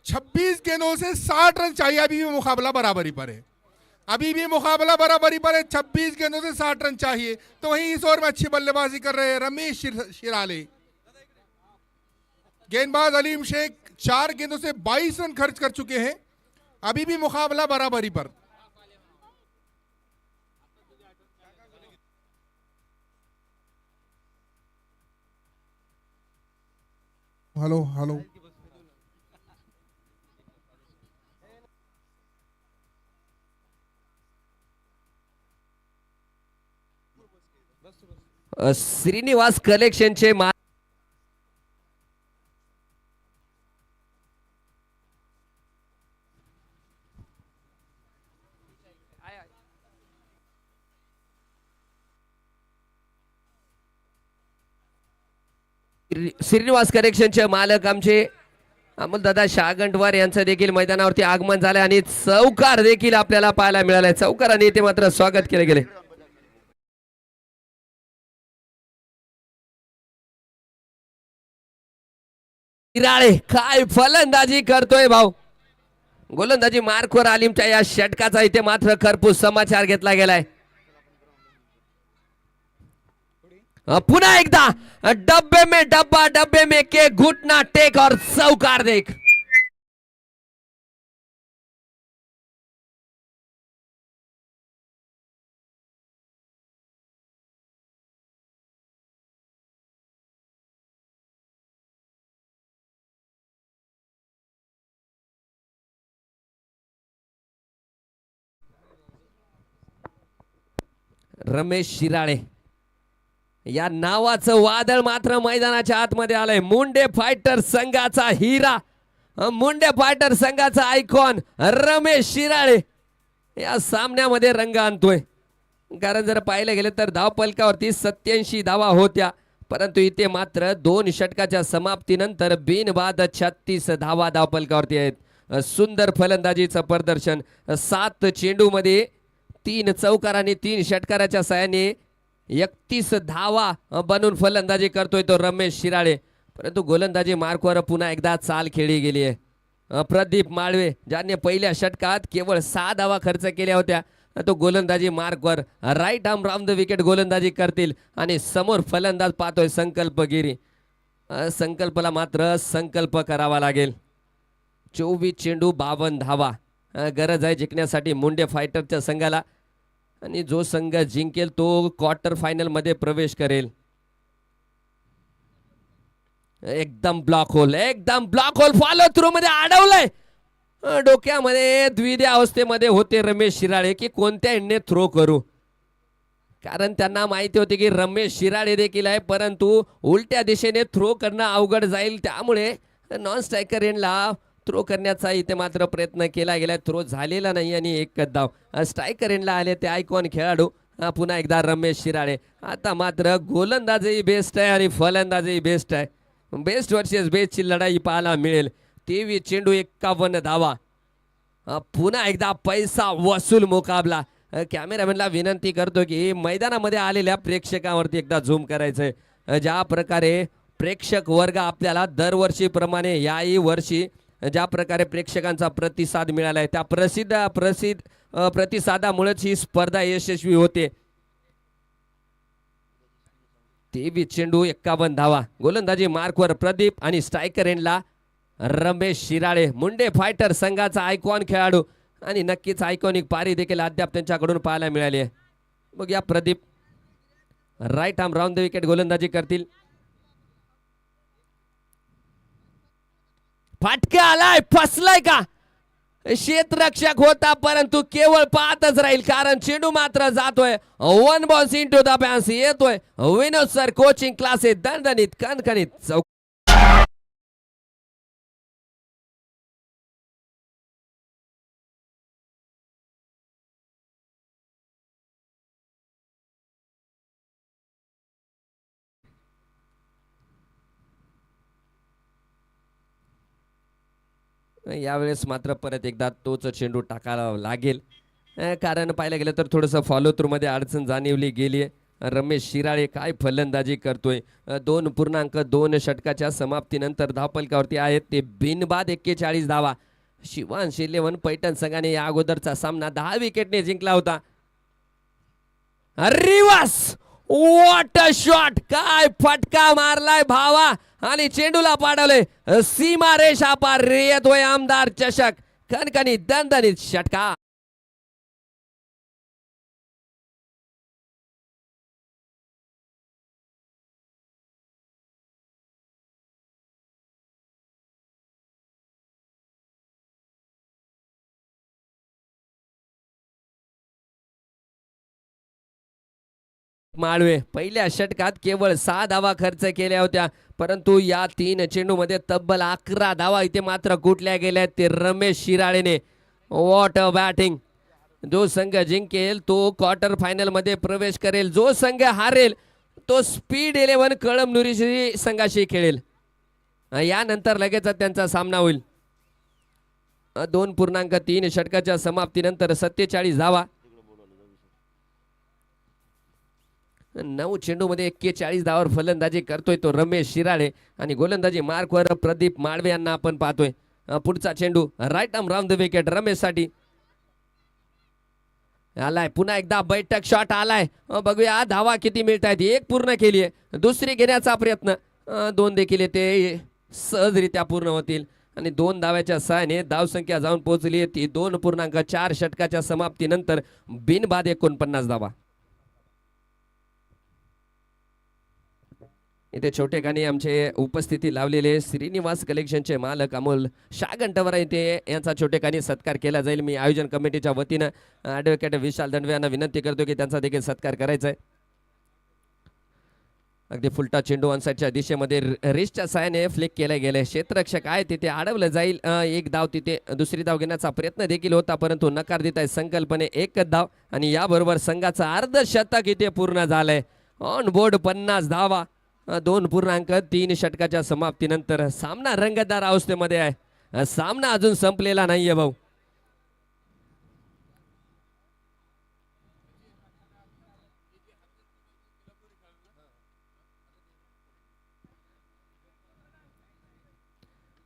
Speaker 2: 26 गेंदों से 60 रन चाहिए. अभी भी मुकाबला बराबरी पर है, अभी भी मुकाबला बराबरी पर है. 26 गेंदों से 60 रन चाहिए. तो वहीं इस ओवर में अच्छी बल्लेबाजी कर रहे हैं रमेश शिराले. गेंदबाज अलीम शेख 4 गेंदों से 22 रन खर्च कर चुके हैं. अभी भी मुकाबला बराबरी पर. हेलो हेलो
Speaker 1: श्रीनिवास कलेक्शनचे श्रीनिवास कलेक्शनचे मालक आमचे अमोलदादा शागंटवार यांचं देखील मैदानावरती आगमन झालंय आणि चौकार देखील आपल्याला पाहायला मिळालाय. चौकाराने इथे मात्र स्वागत केले गेले. शिराळे काय फलंदाजी करतोय भाऊ. गोलंदाजी मार्कवर आलिमच्या या षटकाचा इथे मात्र खरपूस समाचार घेतला गेलाय. पुन्हा एकदा डब्बे में डब्बा, डब्बे में के घुटना टेक और चौकार देख. रमेश शिराळे या नावाचं वादळ मात्र मैदानाच्या आतमध्ये आलंय. मुंडे फायटर संघाचा हिरा, मुंडे फायटर संघाचा आयकॉन रमेश शिराळे या सामन्यामध्ये रंग आणतोय. कारण जर पाहिलं गेलं तर धावपलकावरती 87 धावा होत्या, परंतु इथे मात्र 2 षटकाच्या समाप्तीनंतर बिनबाद 36 धावा धावपलकावरती आहेत. सुंदर फलंदाजीचं प्रदर्शन. 7 चेंडूमध्ये 3 चौकार आणि 3 षटकाराच्या साहाय्याने 31 धावा बनवून फलंदाजी करतोय तो रमेश शिराळे. परंतु गोलंदाजी मार्कवर पुन्हा एकदा चाल खेळली गेली आहे. प्रदीप माळवे ज्याने पहिल्या षटकात केवळ 6 धावा खर्च केल्या होत्या, तो गोलंदाजी मार्कवर right arm round the wicket गोलंदाजी करतील. आणि समोर फलंदाज पाहतोय संकल्प गिरी. संकल्पला मात्र संकल्प करावा लागेल. 24 चेंडू 52 धावा गरज आहे जिंकण्यासाठी मुंडे फायटरच्या संघाला. आणि जो संघ जिंकेल तो क्वार्टर फायनल मध्ये प्रवेश करेल. एकदम ब्लॉक होल, एकदम ब्लॉक होल फॉलो थ्रू मध्ये अडवलंय. डोक्यामध्ये द्विधा अवस्थेमध्ये होते रमेश शिराळे की कोणत्या एंडने थ्रो करू. कारण त्यांना माहिती होते की रमेश शिराळे देखील आहे, परंतु उलट्या दिशेने थ्रो करणं अवघड जाईल. त्यामुळे नॉन स्ट्रायकर एंडला थ्रो करण्याचा इथे मात्र प्रयत्न केला गेला. थ्रो झालेला नाही आणि एकच धाव. स्ट्रायकर एंडला आले ते आयकॉन खेळाडू पुन्हा एकदा रमेश शिराळे. आता मात्र गोलंदाजही बेस्ट आहे आणि फलंदाजही बेस्ट आहे. बेस्ट वर्सेस बेस्टची लढाई पाहायला मिळेल. 23 चेंडू 51 धावा. पुन्हा एकदा पैसा वसूल मुकाबला. कॅमेरामॅनला विनंती करतो की मैदानामध्ये आलेल्या प्रेक्षकांवरती एकदा झूम करायचंय. ज्या प्रकारे प्रेक्षक वर्ग आपल्याला दरवर्षीप्रमाणे याही वर्षी ज्या प्रकारे प्रेक्षकांचा प्रतिसाद मिळाला आहे, त्या प्रतिसादामुळेच ही स्पर्धा यशस्वी होते. 23 चेंडू 51 धावा. गोलंदाजी मार्कवर प्रदीप आणि स्ट्रायकर एंडला रमेश शिराळे. मुंडे फायटर संघाचा आयकॉन खेळाडू आणि नक्कीच आयकॉनिक पारी देखील अद्याप त्यांच्याकडून पाहायला मिळाली आहे. मग या Pradeep right arm round the wicket गोलंदाजी करतील. फाटका आलाय, फसलाय का? क्षेत्ररक्षक होता परंतु केवळ पाहतच राहील, कारण चेंडू मात्र जातोय. 1 बॉल इंटू द बॅन्स. येतोय विनोद सर कोचिंग क्लासेस दणदणीत कणकणीत. यावेळेस मात्र परत एकदा तोच चेंडू टाकायला लागेल, कारण पाहायला गेलं तर थोडंसं फॉलो थ्रू मध्ये अडचण जाणवली गेली आहे. रमेश शिराळे काय फलंदाजी करतोय. 2.2 षटकाच्या समाप्तीनंतर धावपलकावरती आहेत ते बिनबाद 41 धावा. शिवांश 11 पैठण संघाने या अगोदरचा सामना 10 विकेटने जिंकला होता. रिवर्स व्हॉट अ शॉट, काय फटका मारलाय भावा आणि चेंडूला पाडवले सीमा रेषा पार. येतोय आमदार चषक, कणकणी दणदणीत षटका. माळवे पहिल्या षटकात केवळ 6 धावा खर्च केल्या होत्या, परंतु या 3 चेंडू मध्ये तब्बल 11 धावा इथे मात्र कुठल्या गेल्या ते रमेश शिराळेने. What a batting. जो संघ जिंकेल तो क्वार्टर फायनल मध्ये प्रवेश करेल. जो संघ हारेल तो स्पीड 11 कळमनुरी संघाशी खेळेल. यानंतर लगेच त्यांचा सामना होईल. 2.3 षटकाच्या समाप्तीनंतर 47 धावा. 9 चेंडू मध्ये 41 धावावर फलंदाजी करतोय तो रमेश शिराळे आणि गोलंदाजी मार्कवर प्रदीप माळवे यांना आपण पाहतोय. पुढचा चेंडू right arm round the wicket Ramesh साठी आलाय. पुन्हा एकदा बैठक शॉट आलाय. बघूया धावा किती मिळत आहेत. 1 पूर्ण केली आहे, दुसरी घेण्याचा प्रयत्न. 2 देखील ते सहजरित्या पूर्ण होतील आणि 2 धाव्याच्या सहाय्याने धावसंख्या जाऊन पोहोचली आहे ती 2.4 षटकाच्या समाप्तीनंतर बिनबाद 49 धावा. इथे छोटेखानी आमचे उपस्थिती लावलेले श्रीनिवास कलेक्शनचे मालक अमोल शागंटवरा इथे यांचा छोटेखानी सत्कार केला जाईल. मी आयोजन कमिटीच्या वतीनं ॲडव्होकेट विशाल दंडवे यांना विनंती करतो की त्यांचा देखील सत्कार करायचा आहे. अगदी फुलटा चेंडू ऑन साईडच्या दिशेमध्ये रिस्टच्या साहाय्याने फ्लिक केले गेले. क्षेत्ररक्षक आहे तिथे अडवलं जाईल. एक धाव तिथे दुसरी धाव घेण्याचा प्रयत्न देखील होता परंतु नकार देत आहे संकल्पने. एकच धाव आणि याबरोबर संघाचं अर्धशतक इथे पूर्ण झालंय. ऑन बोर्ड 50 धावा 2.3 षटकाच्या समाप्तीनंतर सामना रंगतदार अवस्थेमध्ये आहे. सामना अजून संपलेला नाहीये भाऊ.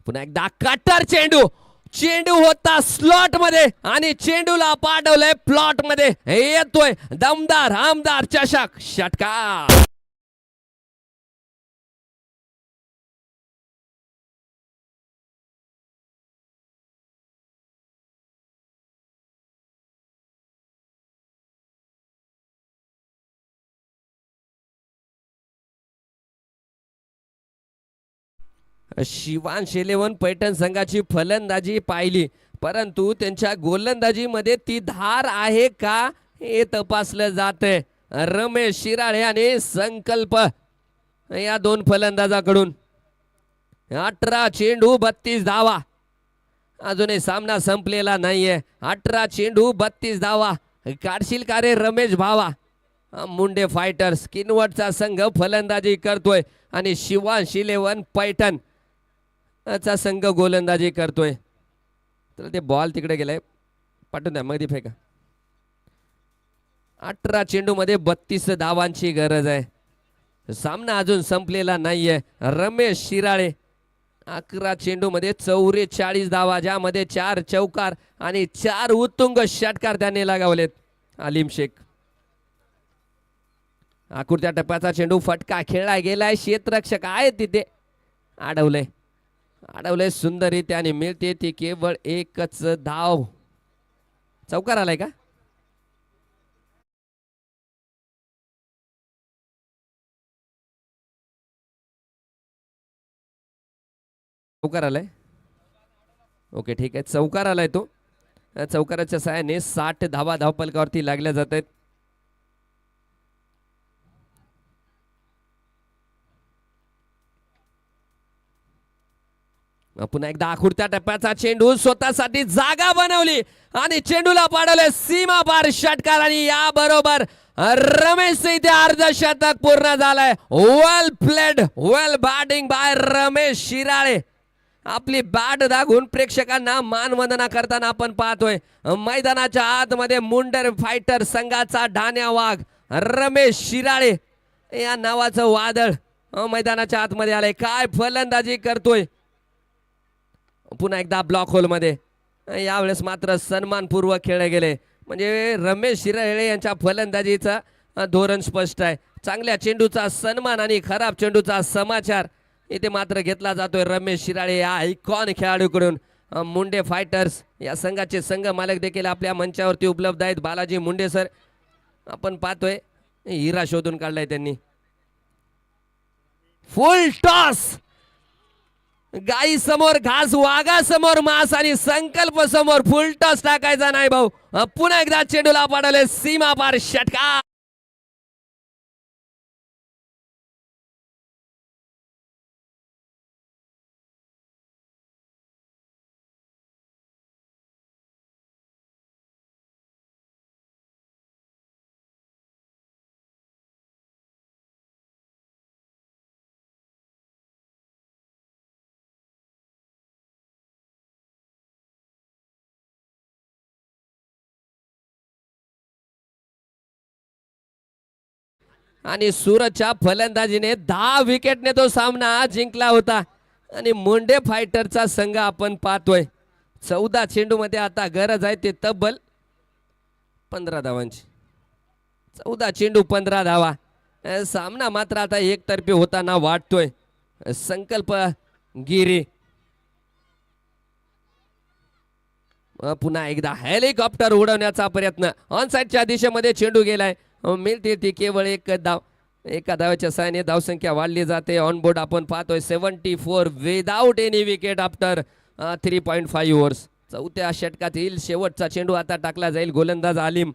Speaker 1: पुन्हा एकदा कटर चेंडू चेंडू होता स्लॉट मध्ये आणि चेंडूला पाठवलंय प्लॉट मध्ये. येतोय दमदार आमदार चषक षटकार. शिवांश 11 पैठण संघाची फलंदाजी पाहिली परंतु त्यांच्या गोलंदाजीमध्ये ती धार आहे का हे तपासलं जातंय. रमेश शिराळे आणि संकल्प या दोन फलंदाजाकडून 18 चेंडू 32 धावा. अजूनही सामना संपलेला नाहीये. 18 चेंडू 32 धावा काढशील का रे रमेश भावा. मुंडे फायटर्स किनवटचा संघ फलंदाजी करतोय आणि शिवांश 11 पैठण चा संघ गोलंदाजी करतोय. तर ते बॉल तिकडे गेलाय पाठवून द्या मध्ये फेका. 18 चेंडू मध्ये 32 धावांची गरज आहे. सामना अजून संपलेला नाहीये. रमेश शिराळे 11 चेंडू मध्ये 44 धावा ज्यामध्ये 4 चौकार आणि 4 उत्तुंग षटकार त्यांनी लगावलेत. आलिम शेख आकुरत्या टप्प्याचा चेंडू फटका खेळला गेलाय. क्षेत्ररक्षक आहे तिथे अडवलंय सुंदररीत्या आणि मिळते ती केवळ एकच धाव. चौकार आलाय का. चौकार आलाय. ओके ठीक आहे चौकार आलाय तो. चौकाराच्या सहाय्याने 60 धावा धावपलकावरती लागल्या जात आहेत. पुन्हा एकदा आखुरत्या टप्प्याचा चेंडू स्वतःसाठी जागा बनवली आणि चेंडूला पाडवले सीमा पार षटकार आणि या बरोबर रमेश इथे अर्धशतक पूर्ण झालंय. वेल played well batting by Ramesh Shirale. आपली बॅट दाखवून प्रेक्षकांना मानवंदना करताना आपण पाहतोय. मैदानाच्या आतमध्ये मुंडर फायटर संघाचा ढाण्या वाघ रमेश शिराळे या नावाचं वादळ मैदानाच्या आतमध्ये आलंय. काय फलंदाजी करतोय. पुन्हा एकदा ब्लॉक होल मध्ये यावेळेस मात्र सन्मानपूर्वक खेळले गेले. म्हणजे रमेश शिराळे यांच्या फलंदाजीचा धोरण स्पष्ट आहे. चांगल्या चेंडूचा सन्मान आणि खराब चेंडूचा समाचार इथे मात्र घेतला जातोय. रमेश शिराळे या आयकॉन खेळाडूकडून. मुंडे फायटर्स या संघाचे संघ मालक देखील आपल्या मंचावरती उपलब्ध आहेत. बालाजी मुंडे सर आपण पाहतोय हिरा शोधून काढलाय त्यांनी. फुल टॉस गाई समोर घास वाघा समोर मांस आणि संकल्प समोर फुल टॉस टाकायचा नाही भाऊ. पुन्हा एकदा चेंडूला पाडवले सीमा पार षटकार. आणि सूरजच्या फलंदाजीने 10 विकेटने तो सामना जिंकला होता. आणि मुंडे फायटरचा संघ आपण पाहतोय 14 चेंडू मध्ये आता गरज आहे ते तब्बल 15 धावांची. 14 चेंडू 15 धावा. सामना मात्र आता एकतर्फी होताना वाटतोय. संकल्प गिरी पुन्हा एकदा हेलिकॉप्टर उडवण्याचा प्रयत्न. ऑन साइडच्या दिशेमध्ये चेंडू गेलाय. मिळते ती केवळ एक धाव. एका धावेच्या सहाय्याने धावसंख्या वाढली जाते. ऑन बोर्ड आपण पाहतोय 74 without any wicket after 3.5 overs. चौथ्या षटकातील शेवटचा चेंडू आता टाकला जाईल. गोलंदाज आलिम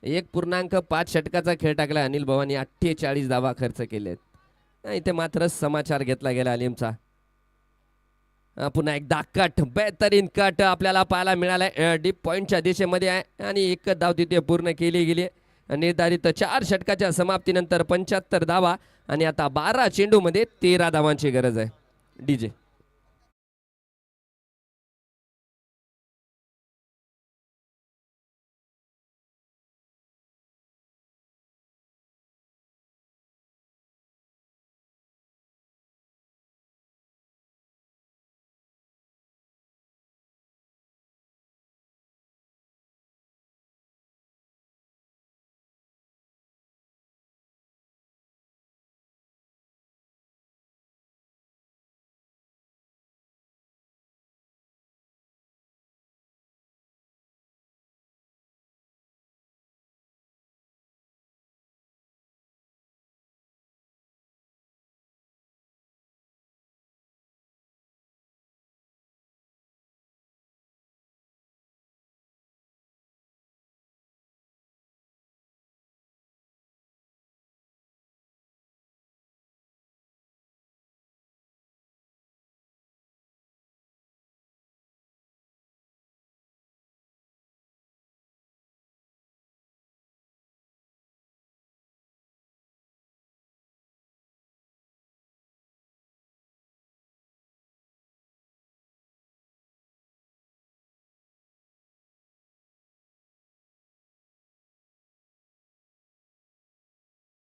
Speaker 1: 1.5 षटकाचा खेळ टाकला. अनिल भवानी 48 धावा खर्च केलेत. इथे मात्र समाचार घेतला गेला आलिमचा. पुन्हा एकदा कट, बेहतरीन कट आपल्याला पाहायला मिळालाय. डीप पॉइंटच्या दिशेमध्ये आहे आणि एक धाव तिथे पूर्ण केली गेली. निर्धारित 4 षटकाच्या समाप्तीनंतर 75 धावा आणि आता 12 चेंडूमध्ये 13 धावांची गरज आहे. डीजे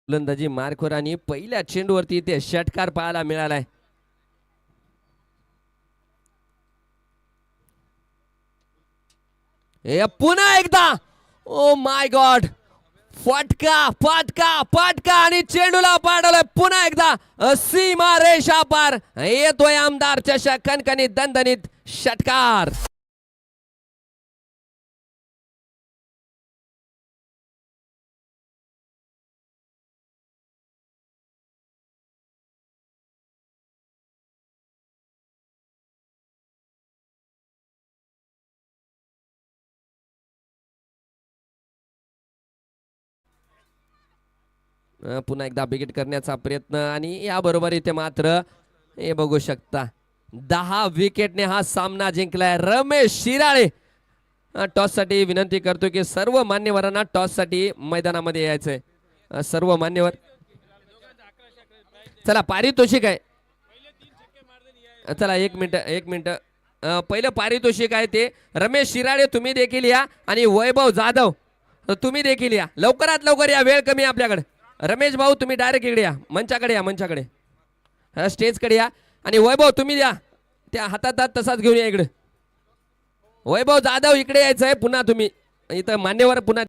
Speaker 1: गोलंदाजी मार्कवर आणि पहिल्या चेंडूवरती इथे षटकार पाहायला मिळालाय. पुन्हा एकदा ओ माय गॉड, फटका आणि चेंडूला पाडलं. पुन्हा एकदा सीमा रेषा पार येतोय आमदार चषक. कणकणीत दणदणीत षटकार. पुन्हा एकदा बिगेट करण्याचा प्रयत्न आणि याबरोबर इथे मात्र हे बघू शकता 10 विकेटने हा सामना जिंकलाय रमेश शिराळे. टॉस साठी विनंती करतो की सर्व मान्यवरांना टॉस साठी मैदानामध्ये यायचंय. सर्व मान्यवर चला, पारितोषिक आहे. चला एक मिनिट पहिलं पारितोषिक आहे ते रमेश शिराळे तुम्ही देखील या आणि वैभव जाधव तुम्ही देखील या. लवकरात लवकर या, वेळ कमी आपल्याकडे. रमेश भाऊ तुम्ही डायरेक्ट इकडे या, मंचाकडे स्टेजकडे या. आणि वैभव तुम्ही द्या त्या हातात तसाच घेऊन या इकडे. वैभव जाधव इकडे यायचं आहे. पुन्हा तुम्ही इथं मान्यवर पुन्हा